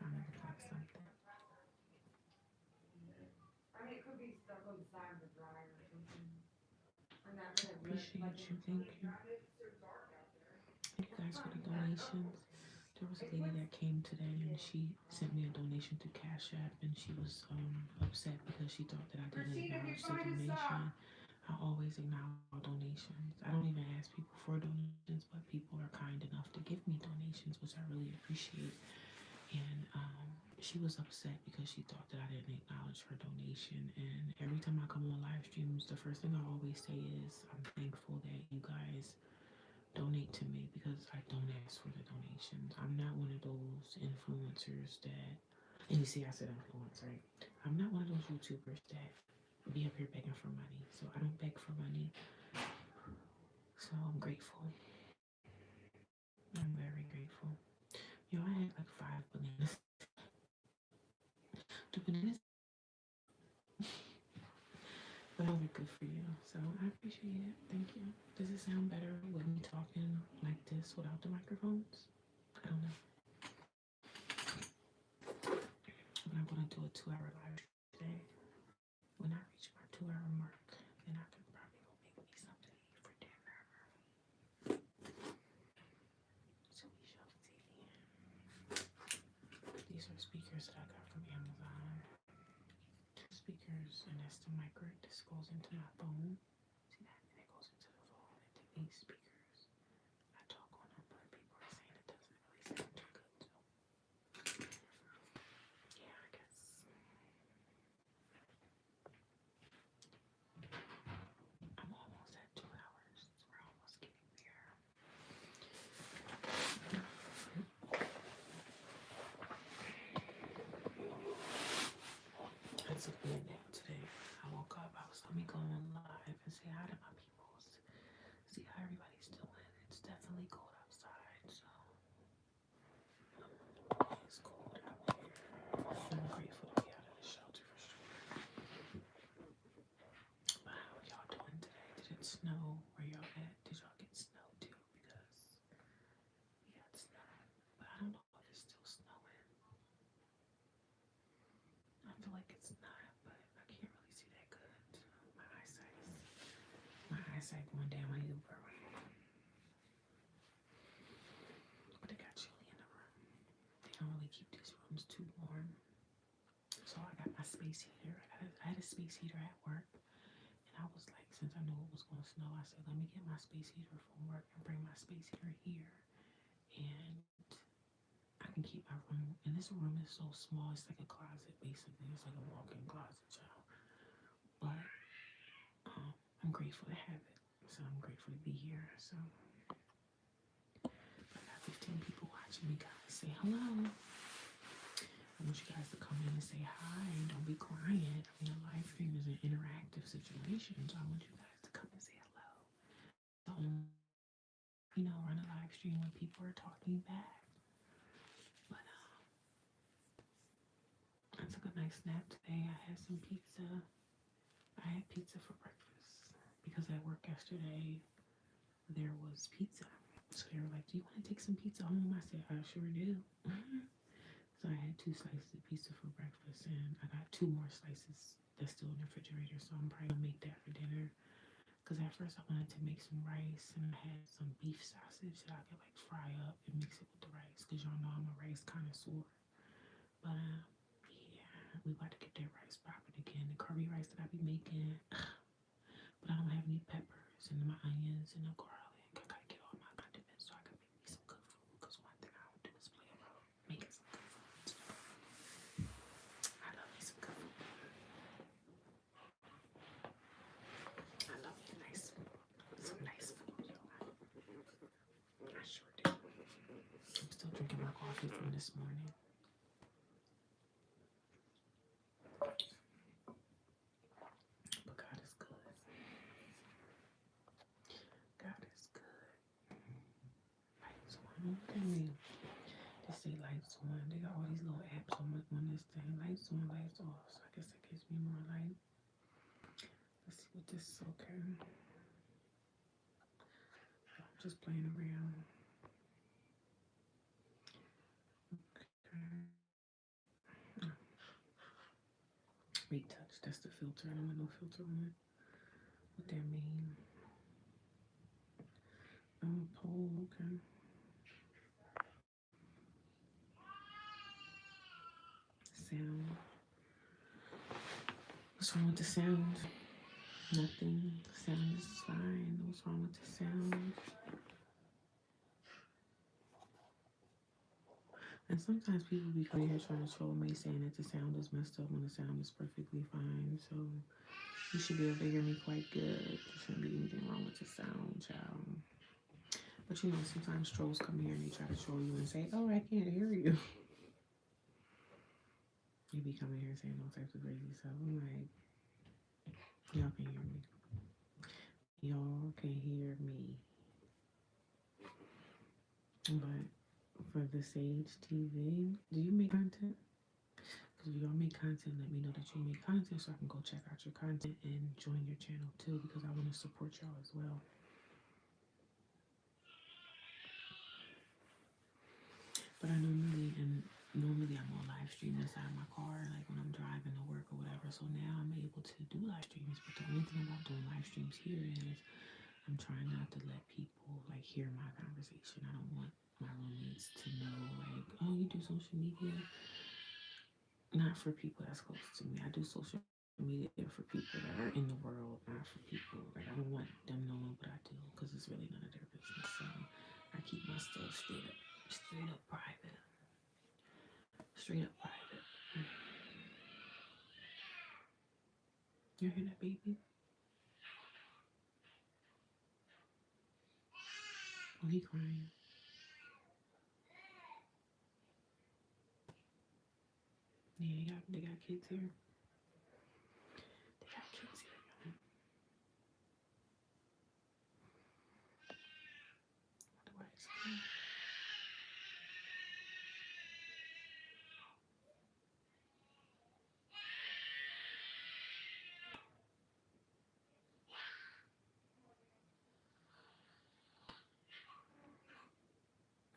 trying to look like something. Appreciate you. Thank you. Thank you guys for the donations. There was a lady that came today and she sent me a donation through Cash App, and she was upset because she thought that I didn't acknowledge the donation. I always acknowledge all donations. I don't even ask people for donations, but people are kind enough to give me donations, which I really appreciate. And she was upset because she thought that I didn't acknowledge her donation. And every time I come on live streams, the first thing I always say is I'm thankful that you guys donate to me because I don't ask for the donations. I'm not one of those influencers that, and you see, I said influence, right? I'm not one of those YouTubers that be up here begging for money. So I don't beg for money. So I'm grateful. I'm very grateful. Yo, I had like 5 bananas. The bananas, but those are good for you. So I appreciate it. Thank you. Does it sound better with me talking like this without the microphones? I don't know. but I'm going to do a 2-hour live today. When I reach my 2-hour mark, then I can probably go make me something to eat for dinner. So we shall see. These are speakers that I got from Amazon. Speakers, and that's the mic. This goes into my phone. See that? And it goes into the phone. And then these speakers, I talk on them, but people are saying it doesn't really sound too good. So, yeah, I guess I'm almost at 2 hours. We're almost getting there. I took me a nap today. I woke up. I was, let me go on live and say hi to my peoples. See how everybody's doing. It's definitely cold outside, so it's cold out here. I'm grateful to be out of the shelter for sure. But how are y'all doing today? Did it snow where y'all at? Did y'all get snow too? Because we got snow, but I don't know if it's still snowing. I feel like it's not, but I can't really see that good. My eyesight going downhill, bro. But it got chilly in the room. They don't really keep these rooms too warm. So I got my space heater. I had a space heater at work. And I was like, since I knew it was going to snow, I said, let me get my space heater from work and bring my space heater here. And I can keep my room. And this room is so small. It's like a closet, basically. It's like a walk-in closet, child. But I'm grateful to have it. So I'm grateful to be here. So I got 15 people watching me, guys. Say hello. I want you guys to come in and say hi. Don't be quiet. I mean, a live stream is an interactive situation, so I want you guys to come and say hello. Don't, run a live stream when people are talking back. But I took a nice nap today. I had some pizza. I had pizza for breakfast because at work yesterday there was pizza. So they were like, do you want to take some pizza home? I said, I sure do. So I had 2 slices of pizza for breakfast, and I got 2 more slices that's still in the refrigerator. So I'm probably gonna make that for dinner. Because at first I wanted to make some rice, and I had some beef sausage that I could like fry up and mix it with the rice. Because y'all know I'm a rice connoisseur. But yeah, we about to get that rice popping again. The curry rice that I be making. But I don't have any peppers and my onions and the garlic. I gotta get all my condiments so I can make me some good food. Because one thing I don't do is play about making some good food. I love me some good food. I love me some nice food, y'all. I sure do. I'm still drinking my coffee from this morning. But God is good. God is good. Lights on. Look at me. They say lights on. They got all these little apps on this thing. Lights on, lights off. So I guess that gives me more light. Let's see what this is. Okay. I'm just playing around. Okay. Retouch. That's the filter. I don't want no filter on. What that mean? Pole. Okay. Sound. What's wrong with the sound? Nothing. Sound is fine. What's wrong with the sound? And sometimes people be coming here trying to troll me, saying that the sound is messed up when the sound is perfectly fine. So you should be able to hear me quite good. There shouldn't be anything wrong with the sound, child. But sometimes trolls come here and they try to troll you and say, oh, I can't hear you. They be coming here saying all types of crazy stuff. I'm like, y'all can hear me. Y'all can hear me. But for the Sage TV, do you make content? Because if y'all make content, let me know that you make content so I can go check out your content and join your channel too, because I want to support y'all as well. But I know Millie and Normally I'm on live stream inside my car, like when I'm driving to work or whatever. So now I'm able to do live streams. But the only thing about doing live streams here is I'm trying not to let people like hear my conversation. I don't want my roommates to know like, oh, you do social media. Not for people that's close to me. I do social media for people that are in the world, not for people like I don't want them knowing what I do because it's really none of their business. So I keep my stuff straight up private, straight up private. You hear that, baby? Oh, he crying. Yeah, they got kids here. They got kids here. Otherwise,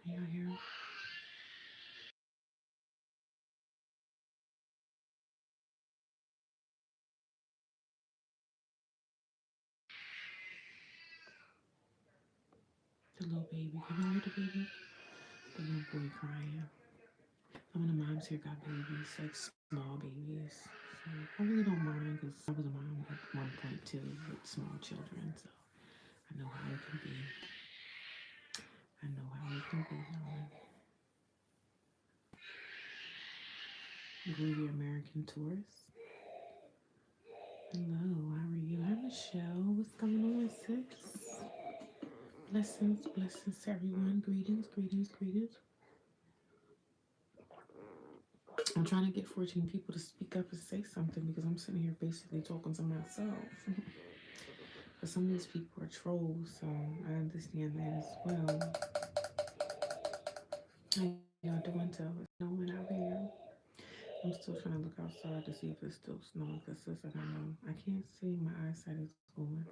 can y'all hear him? The little baby. Can you hear the baby? The little boy crying. Some of the moms here got babies, like small babies. So I really don't mind because I was a mom at one point too with small children. So I know how it can be. I know how it can be. Groovy American tourist. Hello, how are you? Hi, Michelle. What's going on, sis? Blessings, blessings to everyone. Greetings, greetings, greetings. I'm trying to get 14 people to speak up and say something because I'm sitting here basically talking to myself. But some of these people are trolls, so I understand that as well. How y'all doing? Tell us snowing out here. I'm still trying to look outside to see if it's still snowing because sis, I don't know. I can't see. My eyesight is going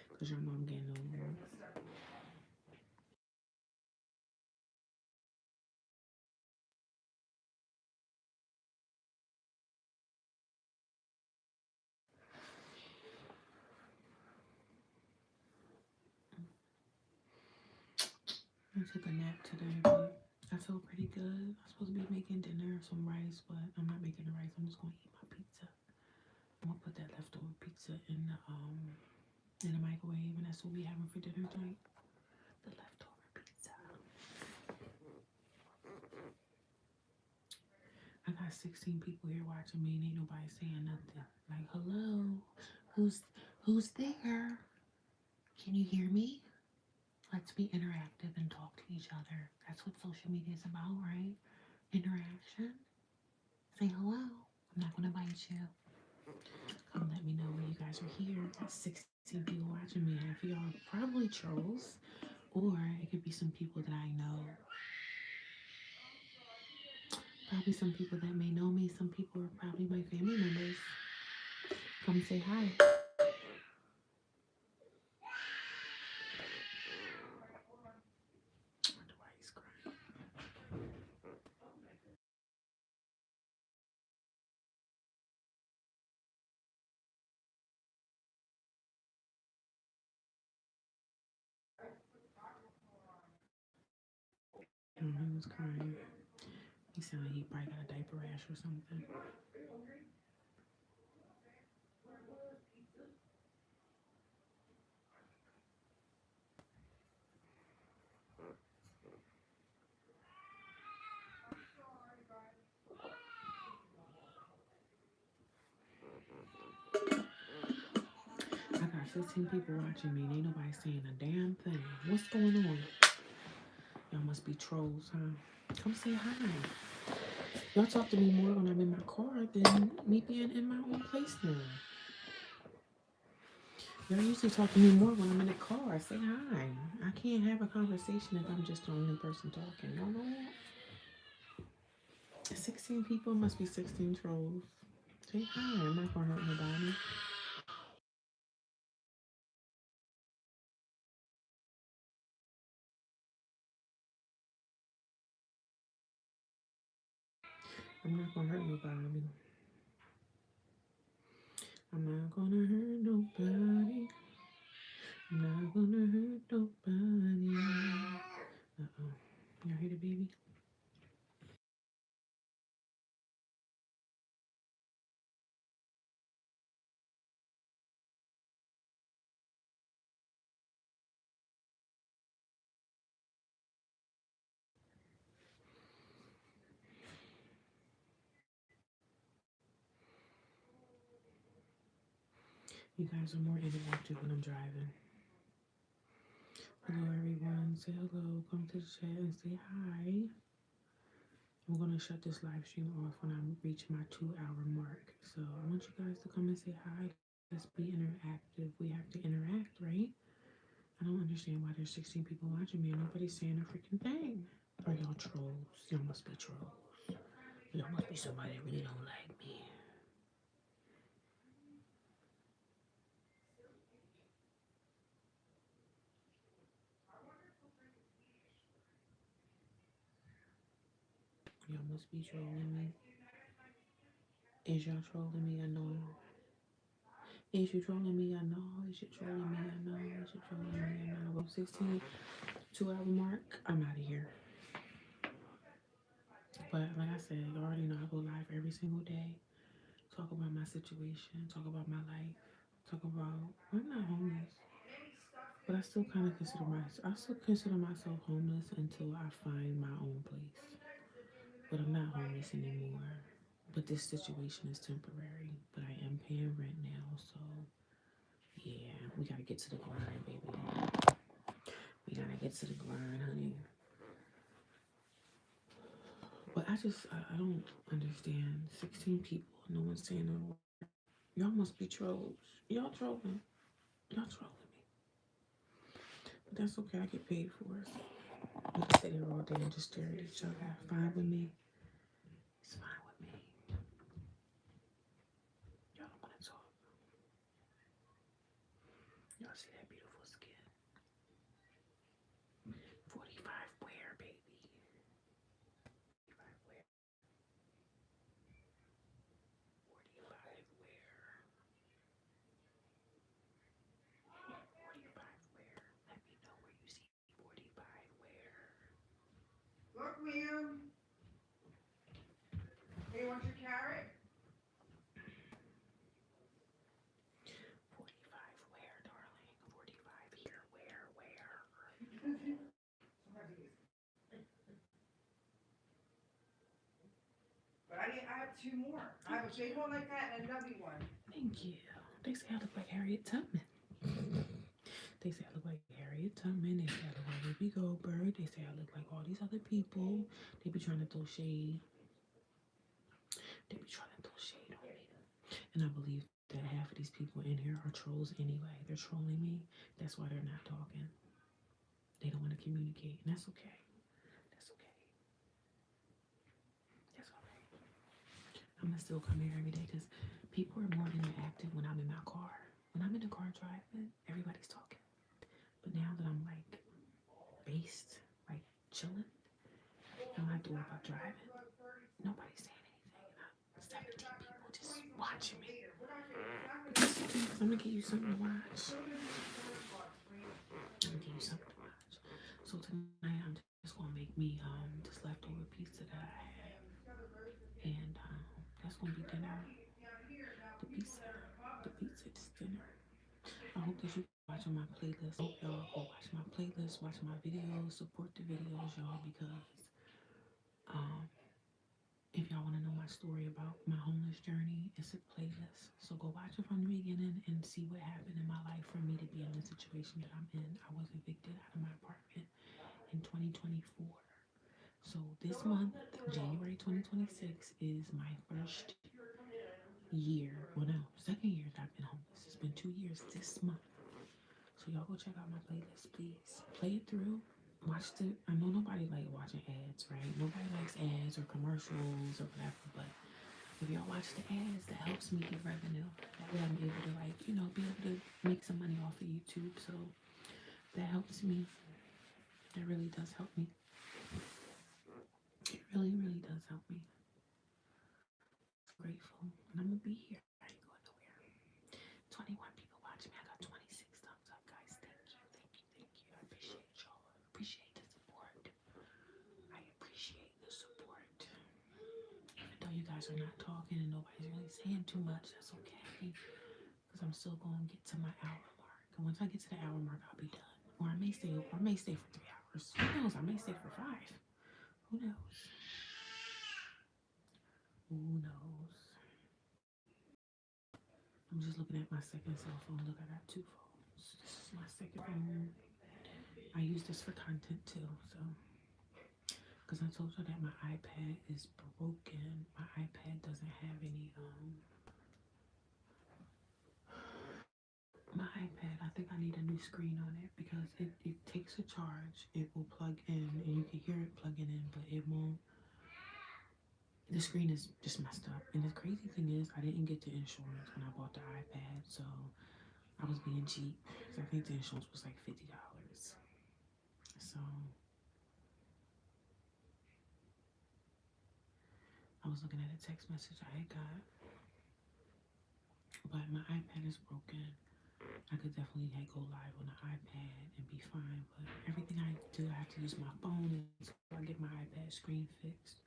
because y'all know I'm getting older. I took a nap today, but I feel pretty good. I'm supposed to be making dinner, some rice, but I'm not making the rice. I'm just gonna eat my pizza. I'm gonna put that leftover pizza in the microwave, and that's what we having for dinner tonight. The leftover pizza. I got 16 people here watching me, and ain't nobody saying nothing. Like, hello, who's there? Can you hear me? Let's be interactive and talk to each other. That's what social media is about, right? Interaction. Say hello. I'm not gonna bite you. Come let me know when you guys are here. Got 16 people watching me. Half of y'all are probably trolls, or it could be some people that I know. Probably some people that may know me. Some people are probably my family members. Come say hi. I wonder why he's crying. He was crying. He sounded like he probably got a diaper rash or something. I got 15 people watching me and ain't nobody saying a damn thing. What's going on? Y'all must be trolls, huh? Come say hi. Y'all talk to me more when I'm in my car than me being in my own place now. Y'all usually talk to me more when I'm in the car. Say hi. I can't have a conversation if I'm just the only person talking. Y'all know that? 16 people must be 16 trolls. Say hi. I'm not gonna hurt nobody. I'm not gonna hurt nobody. I'm not gonna hurt nobody. I'm not gonna hurt nobody. Uh-oh. Y'all hear the baby? You guys are more interactive when I'm driving. Hello, everyone. Say hello. Come to the chat and say hi. I'm going to shut this live stream off when I reach my 2 hour mark. So I want you guys to come and say hi. Let's be interactive. We have to interact, right? I don't understand why there's 16 people watching me and nobody's saying a freaking thing. Are y'all trolls? Y'all must be trolls. Y'all must be somebody that really don't like me. Y'all must be trolling me. Is y'all trolling me? I know. Is you trolling me? I know. Is you trolling me? I know. Is you trolling me? I know. About 16, 2 hour mark. I'm out of here. But like I said, you already know I go live every single day. Talk about my situation. Talk about my life. Talk about I'm not homeless, but I still consider myself homeless until I find my own place. But I'm not homeless anymore. But this situation is temporary. But I am paying rent now, so yeah, we gotta get to the grind, baby. We gotta get to the grind, honey. But I don't understand. 16 people, no one's saying no word. Y'all must be trolls. Y'all trolling. Y'all trolling me. But that's okay, I get paid for it. We can sit here all day and just stare at each other. Fine with me. It's fine with me. Y'all don't wanna talk. Y'all see that beautiful skin? 45 where, baby? 45 where? 45 where? 45 where? Let me know where you see 45 where. Look, Liam. Hey, want your carrot? 45 where, darling? 45 here, where? But I have two more. I have a big one like that and a nubby one. Thank you. They say I look like Harriet Tubman. They say I look like Harriet Tubman. They say I look like Ruby Goldberg. They say I look like all these other people. They be trying to throw shade. They be trying to throw shade on me. And I believe that half of these people in here are trolls anyway. They're trolling me. That's why they're not talking. They don't want to communicate. And that's okay. That's okay. That's all right. I'm gonna still come here every day because people are more interactive when I'm in my car. When I'm in the car driving, everybody's talking. But now that I'm like based, like chilling, I don't have to worry about driving. Nobody's saying anything. 17 people just watching me. I'm gonna give you something to watch. I'm gonna give you something to watch. So tonight I'm just gonna make me this leftover pizza that I have, and that's gonna be dinner. The pizza, is dinner. I hope that you watching my playlist. I hope y'all go watch my playlist, watch my videos, support the videos, y'all, because um if y'all want to know my story about my homeless journey, it's a playlist. So go watch it from the beginning and see what happened in my life for me to be in the situation that I'm in. I was evicted out of my apartment in 2024. So this month, January 2026, is my first year. Well, no, second year that I've been homeless. It's been 2 years this month. So y'all go check out my playlist, please. Play it through. Watch the. I know nobody like watching ads, right? Nobody likes ads or commercials or whatever. But if y'all watch the ads, that helps me get revenue. That way I'm able to be able to make some money off of YouTube. So that helps me. That really does help me. It really, really does help me. grateful. And I'm gonna be here. I ain't going nowhere. 21 people watching me. I got 26 thumbs up, guys. Thank you, thank you, thank you. I appreciate y'all. I appreciate the support. I appreciate the support. Even though you guys are not talking and nobody's really saying too much, that's okay. Because I'm still gonna get to my hour mark. And once I get to the hour mark, I'll be done. Or I may stay for 3 hours. Who knows? I may stay for 5. Who knows? Who knows? I'm just looking at my second cell phone. Look, I got 2 phones. This is my second phone. I use this for content too, so because I told you that my iPad is broken. My iPad doesn't have any my iPad, I think I need a new screen on it because it takes a charge, it will plug in and you can hear it plugging in, but it won't, the screen is just messed up. And the crazy thing is I didn't get the insurance when I bought the iPad, so I was being cheap. So I think the insurance was like $50. So I was looking at a text message I had got, but my iPad is broken. I could definitely go live on the iPad and be fine, but everything I do, I have to use my phone until I get my iPad screen fixed.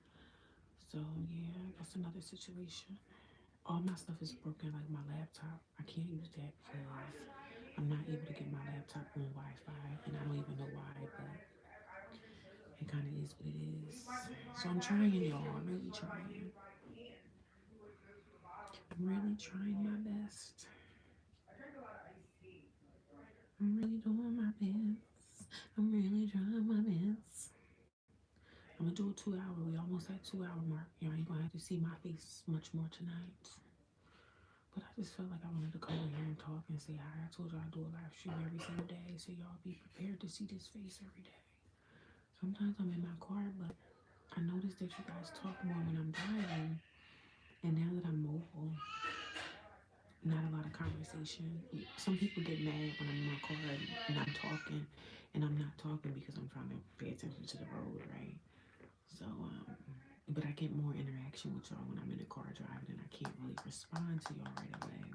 So yeah, that's another situation. All my stuff is broken, like my laptop. I can't use that because I'm not able to get my laptop on Wi-Fi, and I don't even know why, but it kind of is what it is. So I'm trying, y'all. I'm really trying. I'm really trying my best. I'm really doing my best. I'm really trying my best. I'm gonna do a 2 hour. We almost at 2 hour mark. Y'all ain't gonna have to see my face much more tonight. But I just felt like I wanted to come over here and talk and say hi. I told y'all I do a live stream every single day, so y'all be prepared to see this face every day. Sometimes I'm in my car, but I noticed that you guys talk more when I'm driving. And now that I'm mobile, not a lot of conversation. Some people get mad when I'm in my car and I'm talking, and I'm not talking because I'm trying to pay attention to the road, right? So, but I get more interaction with y'all when I'm in the car driving, and I can't really respond to y'all right away.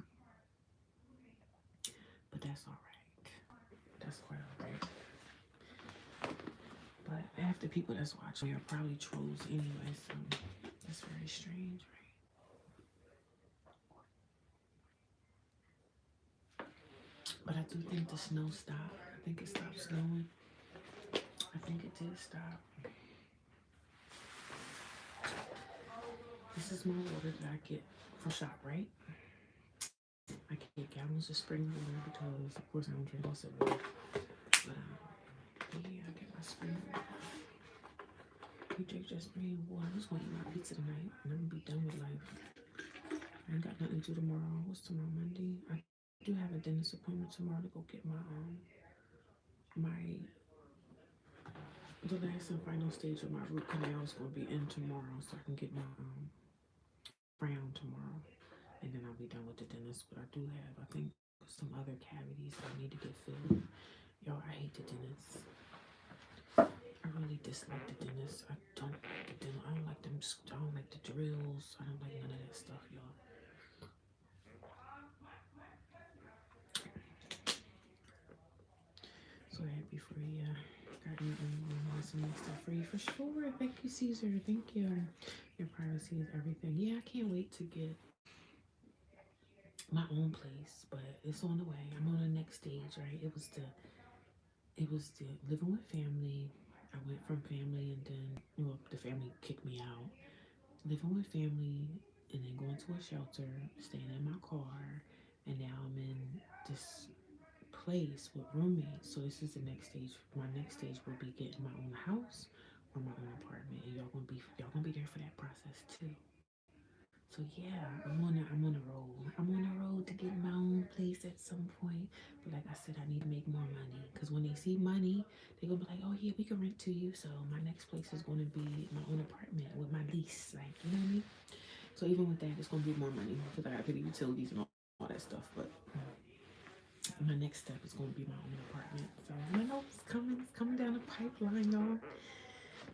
But that's all right. That's quite all right. But half the people that's watching are probably trolls anyway, so that's very strange, right? But I do think the snow stopped. I think it stopped snowing. I think it did stop. This is my water that I get from ShopRite. I get gallons of spring water because, of course, I don't drink most of it. But yeah, I get my spring water. You drink just spring water. I'm just gonna eat my pizza tonight, and I'm gonna be done with life. I ain't got nothing to do tomorrow. What's tomorrow? Monday. I do have a dentist appointment tomorrow to go get my the last and final stage of my root canal is gonna be in tomorrow, so I can get my crown tomorrow, and then I'll be done with the dentist. But I do have, I think, some other cavities that I need to get filled. Y'all, I hate the dentist. I really dislike the dentist. I don't like the dental. I don't like them. I don't like the drills. I don't like none of that stuff, y'all. So happy for you. Got me some stuff for you for sure. Thank you, Caesar. Thank you. Your privacy is everything. Yeah, I can't wait to get my own place, but it's on the way. I'm on the next stage, right? It was the living with family. I went from family and then the family kicked me out. Living with family and then going to a shelter, staying in my car, and now I'm in this place with roommates. So this is the next stage. My next stage will be getting my own house or my own apartment, and y'all gonna be there for that process too. So yeah, I'm on a roll. I'm on a roll to get my own place at some point. But like I said, I need to make more money because when they see money, they're gonna be like, oh yeah, we can rent to you. So my next place is gonna be my own apartment with my lease, like you know what I mean. So even with that, it's gonna be more money because I gotta pay the utilities and all that stuff. But my next step is gonna be my own apartment. So I know it's coming down the pipeline, y'all.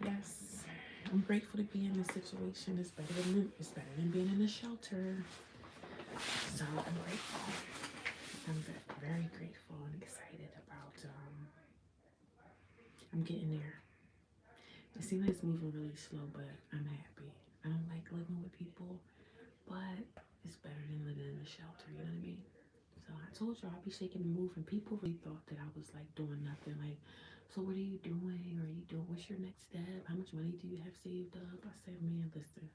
Yes. I'm grateful to be in this situation. It's better than being in a shelter. So I'm grateful. I'm very grateful and excited about. I'm getting there. It seems like it's moving really slow, but I'm happy. I don't like living with people, but it's better than living in a shelter. You know what I mean? So I told you I'd be shaking and moving. People really thought that I was like doing nothing. Like, so what are you doing? Are you doing? What's your next step? How much money do you have saved up? I said, man, listen.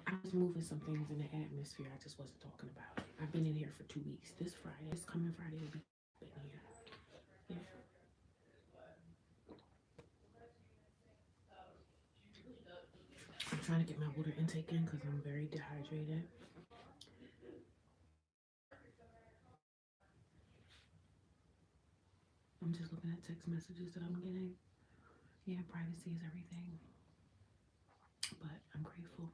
I was moving some things in the atmosphere. I just wasn't talking about it. I've been in here for 2 weeks. This coming Friday, will be in here. Yeah. I'm trying to get my water intake in because I'm very dehydrated. I'm just looking at text messages that I'm getting. Yeah, privacy is everything. But I'm grateful.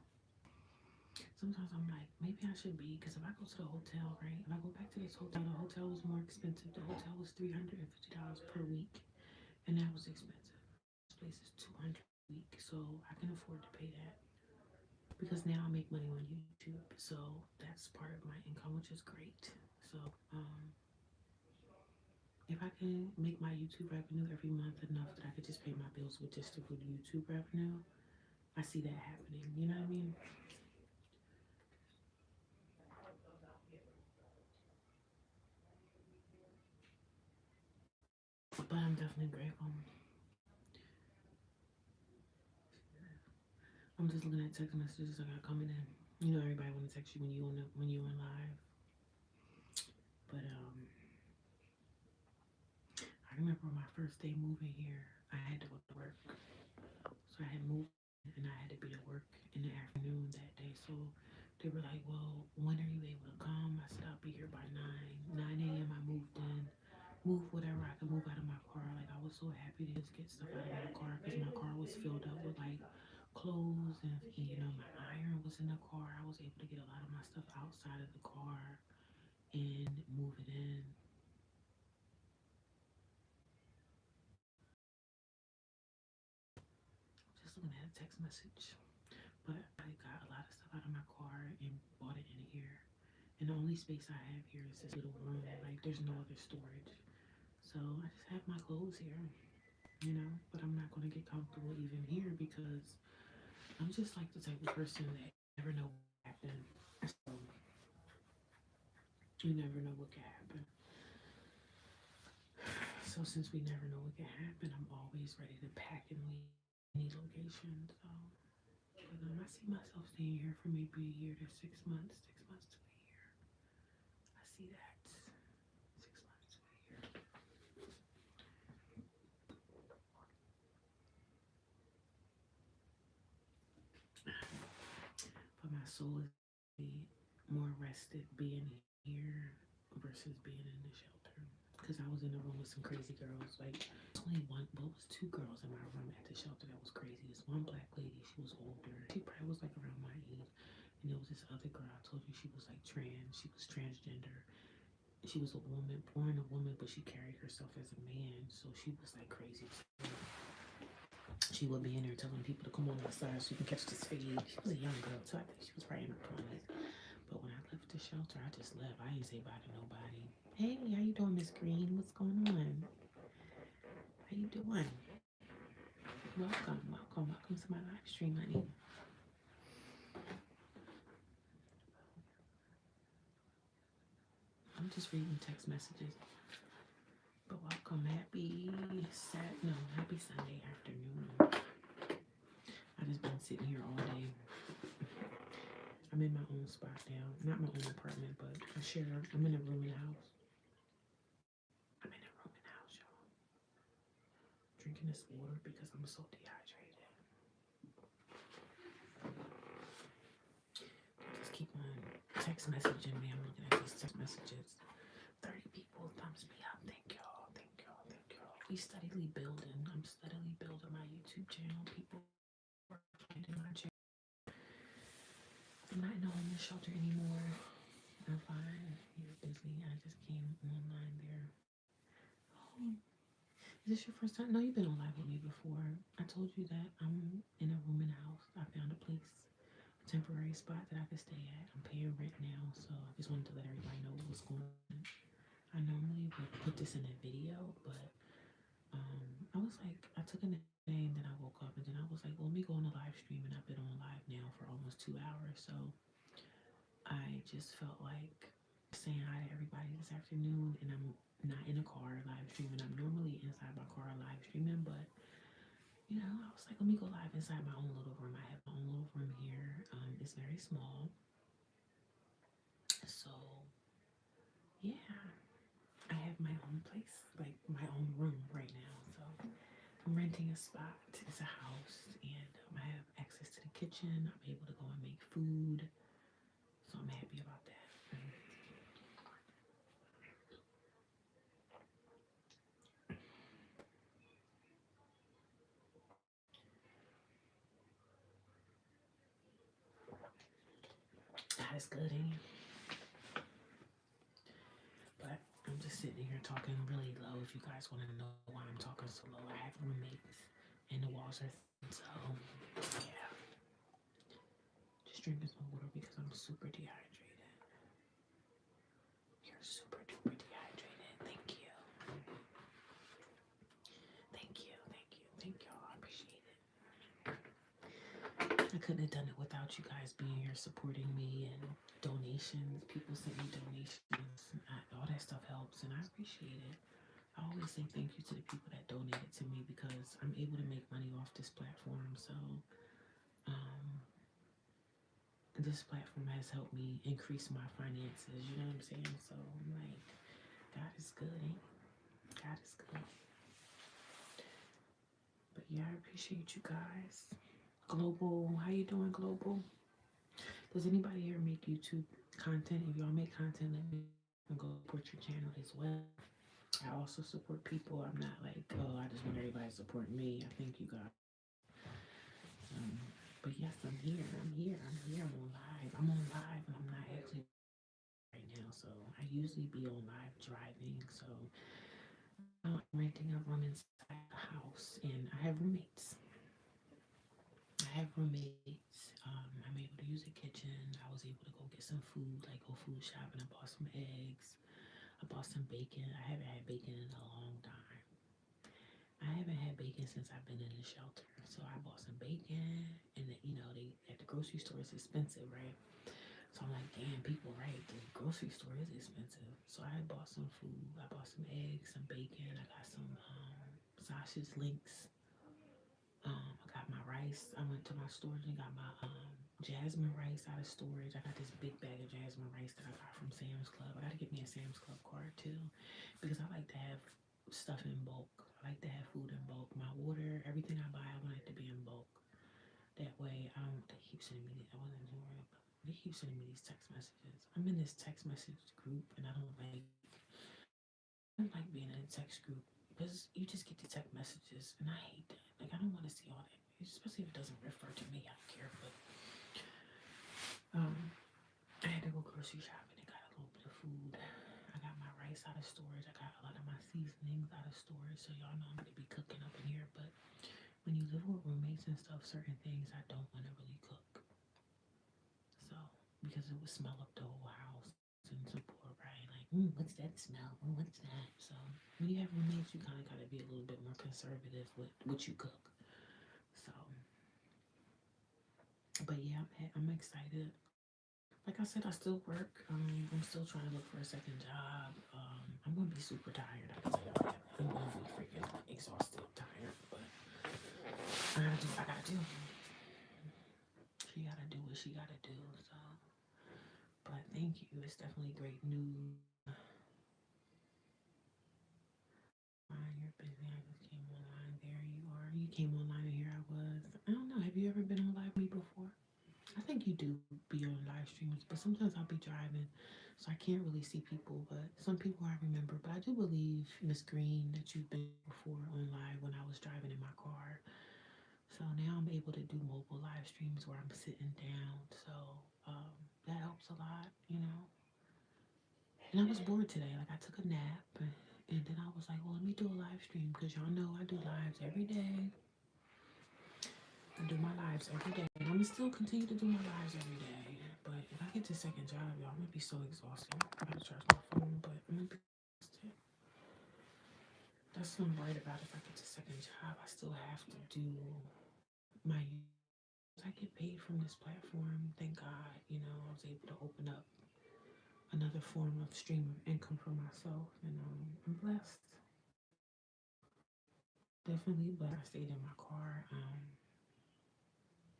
Sometimes I'm like, maybe I should be, because if I go to the hotel, right? If I go back to this hotel, the hotel was more expensive. The hotel was $350 per week, and that was expensive. This place is 200 a week, so I can afford to pay that because now I make money on YouTube, so that's part of my income, which is great. So, if I can make my YouTube revenue every month enough that I could just pay my bills with just the good YouTube revenue, I see that happening. You know what I mean? But I'm definitely grateful. I'm just looking at text messages I got coming in. You know, everybody want to text you when you on live. But I remember my first day moving here. I had to go to work, so I had moved and I had to be at work in the afternoon that day. So they were like, "Well, when are you able to come?" I said, "I'll be here by 9 a.m." I moved in, moved whatever I could move out of my car. Like I was so happy to just get stuff out of my car because my car was filled up with like clothes and you know my iron was in the car. I was able to get a lot of my stuff outside of the car and move it in. Just looking at a text message. But I got a lot of stuff out of my car and bought it in here. And the only space I have here is this little room. Like there's no other storage. So I just have my clothes here, you know. But I'm not gonna get comfortable even here because I'm just like the type of person that you never know what can happen. So you never know what can happen. So since we never know what can happen, I'm always ready to pack and leave any location. So but I see myself staying here for maybe a year to 6 months, 6 months to a year. I see that 6 months to a year. But my soul is more rested being here versus being in the shelter. Because I was in a room with some crazy girls. Like only one, well, it was two girls in my room at the shelter that was crazy. This one black lady, she was older. She probably was like around my age. And there was this other girl. I told you she was like trans. She was transgender. She was a woman, born a woman, but she carried herself as a man. So she was like crazy. She would be in there telling people to come on outside so you can catch this fade. She was a young girl, so I think she was probably in her 20s. But when I left the shelter, I just left. I didn't say bye to nobody. Hey, how you doing, Miss Green? What's going on? How you doing? Welcome, welcome, welcome to my live stream, honey. I'm just reading text messages. But welcome, happy Sunday afternoon. I just been sitting here all day. I'm in my own spot now. Not my own apartment, but I share. I'm in a room in the house. I'm in a room in the house, y'all. Drinking this water because I'm so dehydrated. Just keep on text messaging me. I'm looking at these text messages. 30 people thumbs me up. Thank y'all. Thank y'all. Thank y'all. We steadily building. I'm steadily building my YouTube channel. People are finding my channel. I'm not in a homeless shelter anymore. I'm fine. You're busy. I just came online there. Oh, Is this your first time? No, you've been on live with me before. I told you that I'm in a room in a house. I found a place, a temporary spot that I could stay at. I'm paying rent now, so I just wanted to let everybody know what was going on. I normally would put this in a video, but I was like, I took a nap today and then I woke up and then I was like, well, let me go on a live stream, and I've been on live now for almost 2 hours. So I just felt like saying hi to everybody this afternoon, and I'm not in a car live streaming. I'm normally inside my car live streaming, but I was like, let me go live inside my own little room. I have my own little room here. It's very small, so yeah, I have my own place, like my own room right now. So I'm renting a spot. It's a house, and I have access to the kitchen. I'm able to go and make food, so I'm happy about that. God is good, ain't it? But I'm just sitting here talking really low. If you guys want to know why I'm talking so low, I have roommates, and the walls are thin. So yeah, just drinking some water because I'm super dehydrated. You're super duper dehydrated. Thank you. Thank you. Thank you. Thank y'all. I appreciate it. I couldn't have done it without you guys being here supporting me and donations. People send me donations. All that stuff helps, and I appreciate it. I always say thank you to the people that donated to me because I'm able to make money off this platform. So, um, this platform has helped me increase my finances. You know what I'm saying? So I'm like, God is good, ain't it? God is good. But yeah, I appreciate you guys. Global, how you doing, Global? Does anybody here make YouTube content? If y'all make content, let me go support your channel as well. I also support people. I'm not like, oh, I just want everybody to support me. I thank you guys. Um, but yes, I'm here. I'm here. I'm here. I'm on live. I'm on live, and I'm not actually right now. So I usually be on live driving. So now I'm renting a room inside the house, and I have roommates. I have roommates. I'm able to use a kitchen. I was able to go get some food, like go food shopping. I bought some eggs. I bought some bacon. I haven't had bacon in a long time. I haven't had bacon since I've been in the shelter. So I bought some bacon, and they at the grocery store is expensive, right? So I'm like, damn, people, right? The grocery store is expensive. So I bought some food. I bought some eggs, some bacon. I got some sausage links. I got my rice. I went to my storage and got my jasmine rice out of storage. I got this big bag of jasmine rice that I got from Sam's Club. I got to get me a Sam's Club card too, because I like to have stuff in bulk. I like to have food in bulk. My water, everything I buy, I want it to be in bulk. That way, I don't. They keep sending me. I wasn't ignoring, but they keep sending me these text messages. I'm in this text message group, and I don't like being in a text group because you just get the text messages, and I hate that. Like, I don't want to see all that, especially if it doesn't refer to me. I don't care, but um, I had to go grocery shopping and got a little bit of food. I got my rice out of storage. I got a lot of my seasonings out of storage, so y'all know I'm gonna be cooking up in here. But when you live with roommates and stuff, certain things I don't want to really cook. So because it would smell up the whole house and support, right? Like, what's that smell? What's that? So when you have roommates, you kind of got to be a little bit more conservative with what you cook. So, but yeah, I'm excited. Like I said, I still work. I'm still trying to look for a second job. I'm gonna be super tired. I can tell y'all that. I'm gonna be freaking exhausted, tired, but I gotta do what I gotta do. She gotta do what she gotta do. So, but thank you. It's definitely great news. You're busy. I just came online. There you are. You came online and here I was. I don't know. Have you ever been on live with me before? I think you do be on live streams, but sometimes I'll be driving, so I can't really see people. But some people I remember. But I do believe, Miss Green, that you've been before on live when I was driving in my car. So now I'm able to do mobile live streams where I'm sitting down. So that helps a lot. And I was bored today. Like I took a nap And then I was like, well, let me do a live stream because y'all know I do lives every day. I do my lives every day. And I'm gonna still continue to do my lives every day. But if I get this second job, y'all, I'm gonna be so exhausted. I gotta charge my phone, but I'm gonna be exhausted. That's what I'm worried about. If I get this second job, I still have to do my I get paid from this platform. Thank God, I was able to open up another form of stream of income for myself, and I'm blessed. Definitely blessed. I stayed in my car.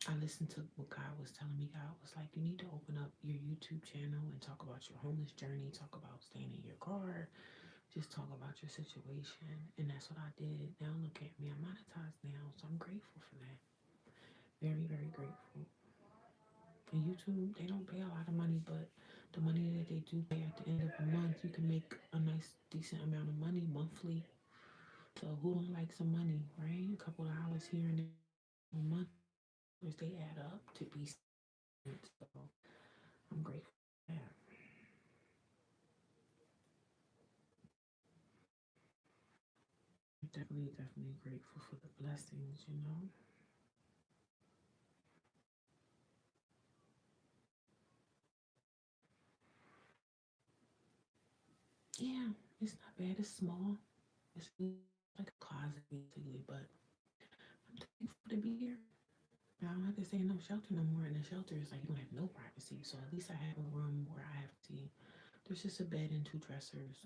I listened to what God was telling me. God was like, you need to open up your YouTube channel and talk about your homeless journey, talk about staying in your car, just talk about your situation. And that's what I did. Now look at me. I'm monetized now, so I'm grateful for that. Very, very grateful. And YouTube, they don't pay a lot of money, but the money that they do pay at the end of the month, you can make a nice, decent amount of money monthly. So who don't like some money, right? A couple of hours here and there a month, they add up to be spent. So I'm grateful for that. Definitely, definitely grateful for the blessings. Yeah, it's not bad. It's small. It's like a closet basically, but I'm thankful to be here. Now I don't have to stay in no shelter no more. And the shelter is like you don't have no privacy. So at least I have a room where I have to see. There's just a bed and two dressers.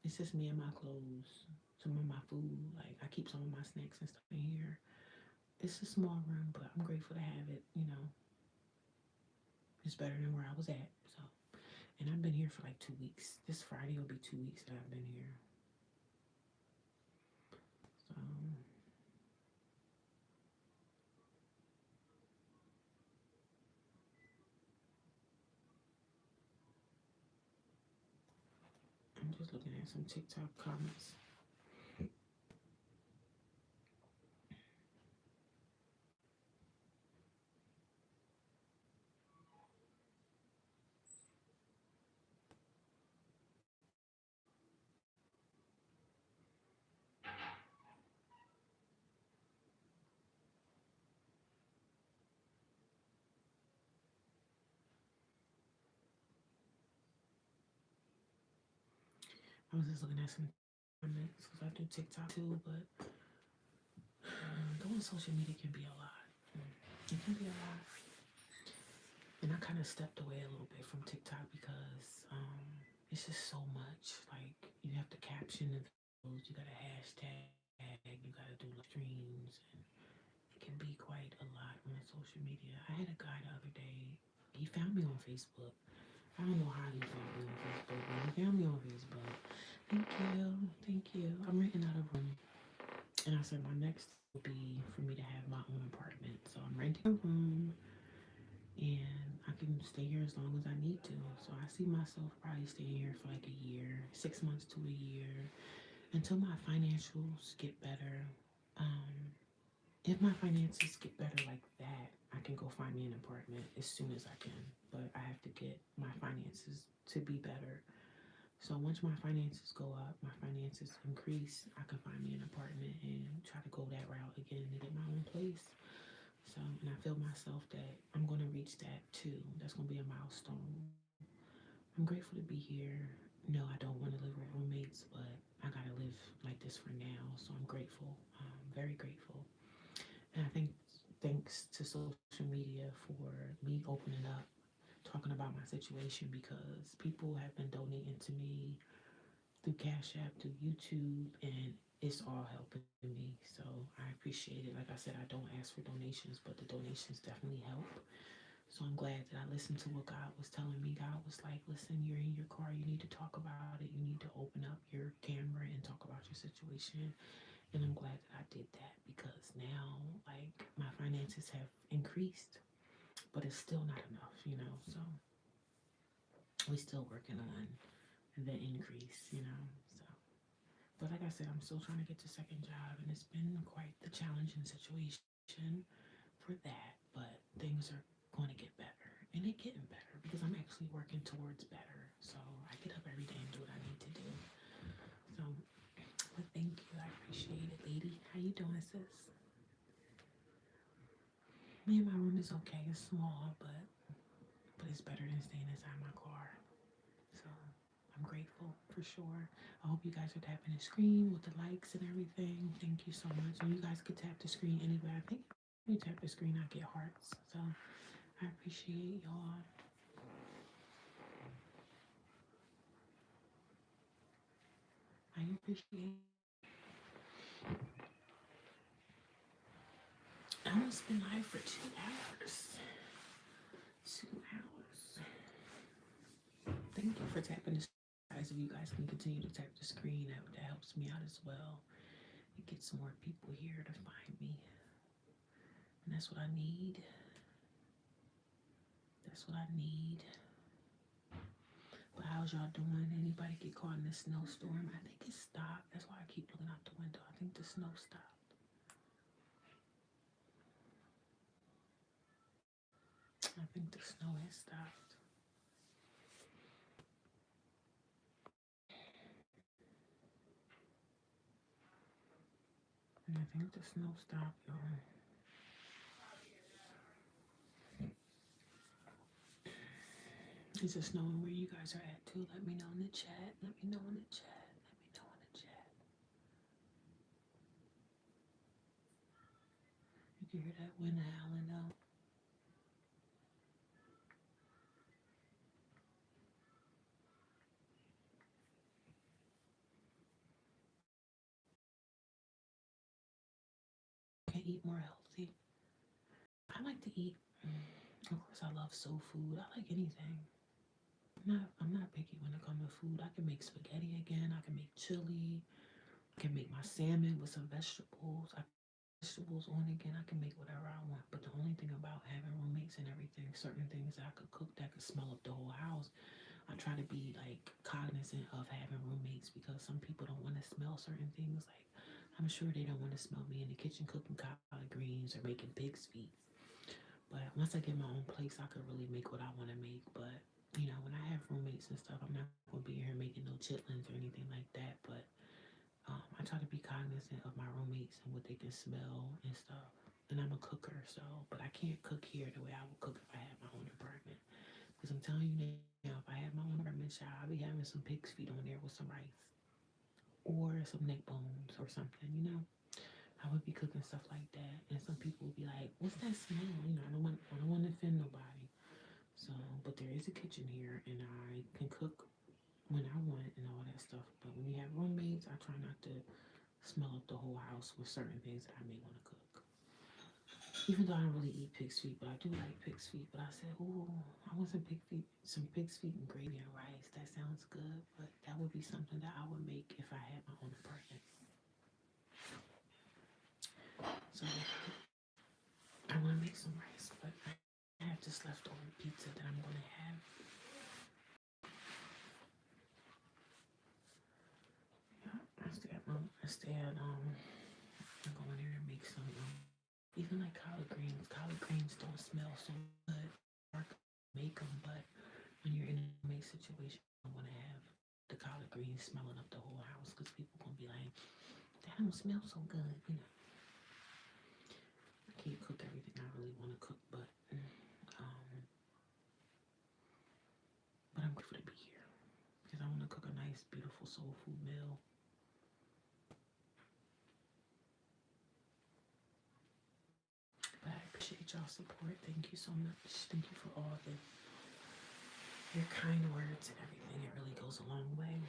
It's just me and my clothes, some of my food. Like I keep some of my snacks and stuff in here. It's a small room, but I'm grateful to have it. It's better than where I was at. So, and I've been here for like 2 weeks. This Friday will be 2 weeks that I've been here. So I'm just looking at some TikTok comments. I was just looking at some comments because I do TikTok too, but doing social media can be a lot. It can be a lot. And I kind of stepped away a little bit from TikTok because it's just so much. Like you have to caption the videos, you got to hashtag, you got to do live streams, and it can be quite a lot on social media. I had a guy the other day. He found me on Facebook. I don't know how he found me on Facebook, but he found me on Facebook. Thank you, thank you. I'm renting out a room, and I said my next will be for me to have my own apartment. So I'm renting a room and I can stay here as long as I need to. So I see myself probably staying here for like a year, 6 months to a year, until my financials get better. Um, if my finances get better like that, I can go find me an apartment as soon as I can. But I have to get my finances to be better. So once my finances go up, my finances increase, I can find me an apartment and try to go that route again to get my own place. So, and I feel myself that I'm going to reach that too. That's going to be a milestone. I'm grateful to be here. No, I don't want to live with roommates, but I got to live like this for now. So I'm grateful, very grateful. And I think thanks to social media for me opening up, talking about my situation because people have been donating to me through Cash App, through YouTube, and it's all helping me. So I appreciate it. Like I said, I don't ask for donations, but the donations definitely help. So I'm glad that I listened to what God was telling me. God was like, listen, you're in your car. You need to talk about it. You need to open up your camera and talk about your situation. And I'm glad that I did that because now, like, my finances have increased, but it's still not enough. So we're still working on the increase. So but like I said, I'm still trying to get the second job, and it's been quite the challenging situation for that. But things are going to get better, and they're getting better because I'm actually working towards better. So I get up every day and do what I need to do. So How you doing, sis? Me and my room is okay. It's small, but it's better than staying inside my car. So I'm grateful for sure. I hope you guys are tapping the screen with the likes and everything. Thank you so much. And you guys could tap the screen anywhere. I think you tap the screen, I get hearts. So I appreciate y'all. I appreciate. I almost been live for 2 hours. 2 hours. Thank you for tapping the screen, guys. If you guys can continue to tap the screen, that helps me out as well. It gets more people here to find me. And that's what I need. That's what I need. But how's y'all doing? Anybody get caught in this snowstorm? I think it stopped. That's why I keep looking out the window. I think the snow stopped. I think the snow has stopped. And I think the snow stopped, y'all. Is it snowing where you guys are at too? Let me know in the chat. Let me know in the chat. Let me know in the chat. You can hear that wind howling though. Can eat more healthy. I like to eat. Of course, I love soul food. I like anything. I'm not picky when it comes to food. I can make spaghetti again. I can make chili. I can make my salmon with some vegetables. I can put vegetables on again. I can make whatever I want. But the only thing about having roommates and everything, certain things that I could cook that could smell up the whole house, I try to be like cognizant of having roommates because some people don't want to smell certain things. Like I'm sure they don't want to smell me in the kitchen cooking collard greens or making pig's feet. But once I get my own place, I could really make what I want to make. But you know, when I have roommates and stuff, I'm not gonna be here making no chitlins or anything like that. But I try to be cognizant of my roommates and what they can smell and stuff. And I'm a cooker, so but I can't cook here the way I would cook if I had my own apartment. Because I'm telling you now, if I had my own apartment, child, I'll be having some pig's feet on there with some rice or some neck bones or something. You know, I would be cooking stuff like that, and some people would be like, "What's that smell?" You know, I don't want to offend nobody. So, but there is a kitchen here, and I can cook when I want and all that stuff. But when you have roommates, I try not to smell up the whole house with certain things that I may want to cook. Even though I don't really eat pig's feet, but I do like pig's feet. But I said, "Ooh, I want some pig's feet and gravy and rice. That sounds good." But that would be something that I would make if I had my own apartment. So I want to make some rice, but I have this leftover pizza that I'm going to have. Yeah, I go in there and make some, even like collard greens. Collard greens don't smell so good. I make them, but when you're in a make situation, you want to have the collard greens smelling up the whole house because people gonna be like, that don't smell so good, you know. I can't cook everything I really want to cook, um, but I'm grateful to be here because I want to cook a nice, beautiful soul food meal. But I appreciate y'all support. Thank you so much. Thank you for all the your kind words and everything. It really goes a long way.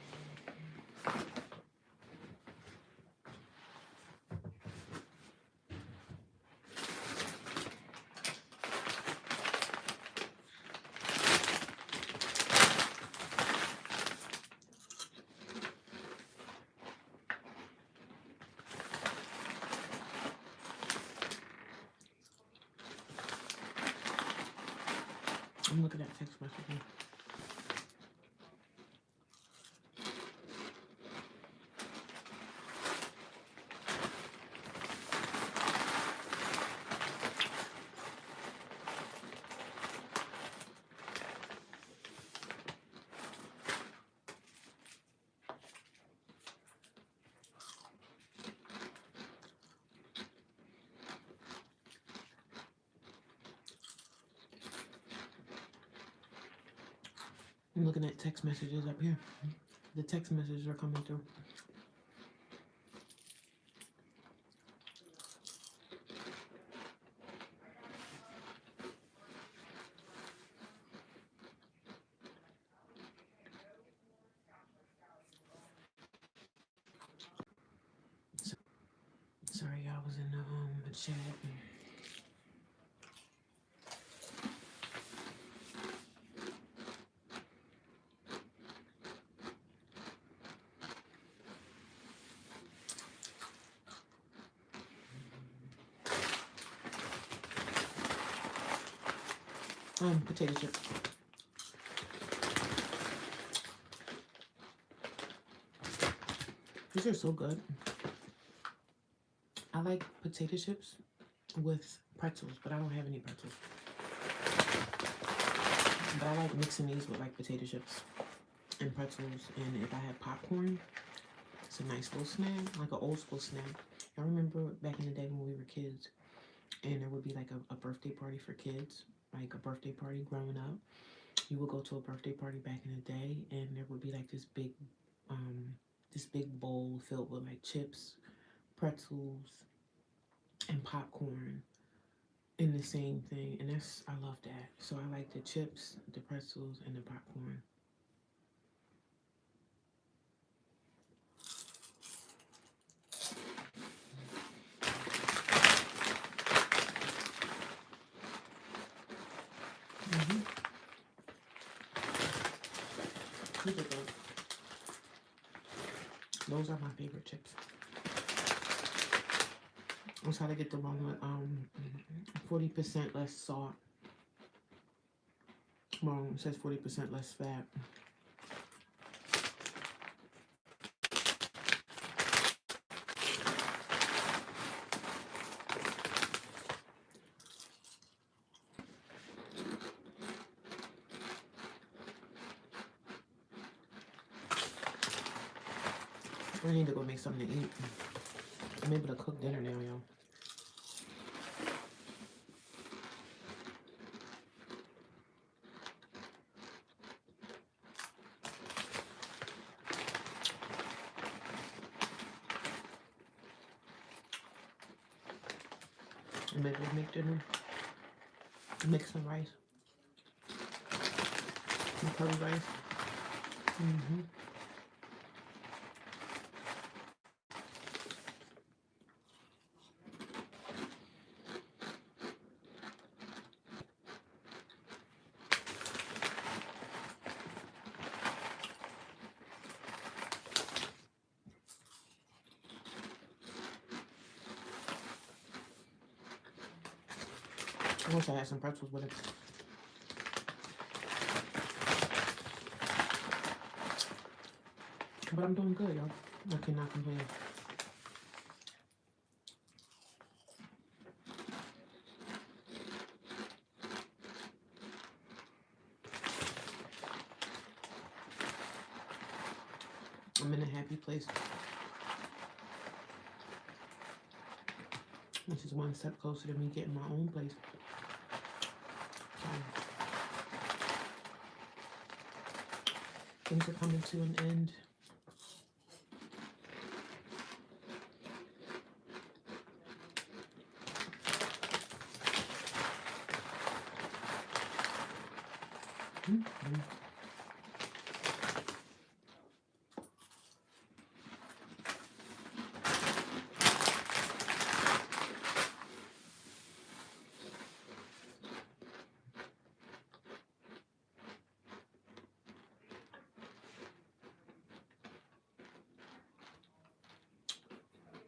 I'm looking at text messaging. I'm looking at text messages up here. The text messages are coming through. Sorry, I was in the chat. Potato chips. These are so good. I like potato chips with pretzels, but I don't have any pretzels. But I like mixing these with like potato chips and pretzels. And if I have popcorn, it's a nice little snack, like an old school snack. I remember back in the day when we were kids, and there would be like a birthday party for kids, like a birthday party growing up. You would go to a birthday party back in the day, and there would be like this big bowl filled with like chips, pretzels, and popcorn in the same thing. And I love that. So I like the chips, the pretzels, and the popcorn. Look at those. Those are my favorite chips. I'm trying to get the one with 40% less salt. Well, it says 40% less fat. I need to go make something to eat. I'm able to cook dinner now, y'all. I'm able to make dinner. Make some rice. Some curry rice. I wish I had some pretzels with it. But I'm doing good, y'all. I cannot complain. I'm in a happy place. This is one step closer to me getting my own place. Things are coming to an end.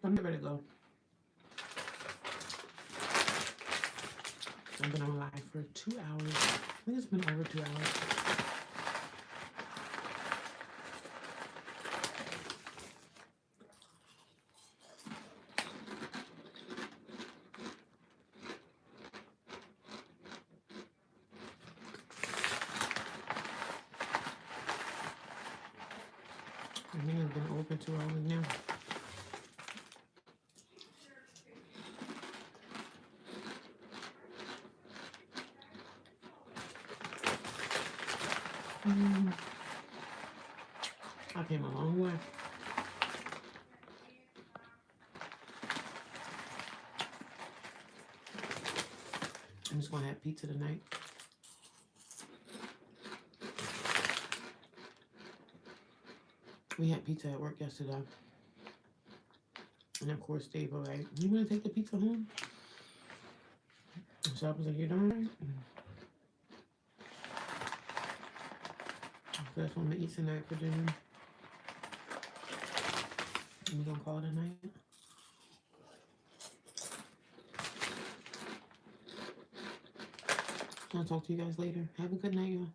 I'm ready to go. I've been on live for 2 hours. I think it's been over 2 hours. I think I've been over 2 hours now. I came a long way. I'm just gonna have pizza tonight. We had pizza at work yesterday. And of course, Dave was like, you want to take the pizza home? So I was like, you darn right. So that's what I'm going to eat tonight for dinner. And we're going to call it a night. I'll talk to you guys later. Have a good night, y'all.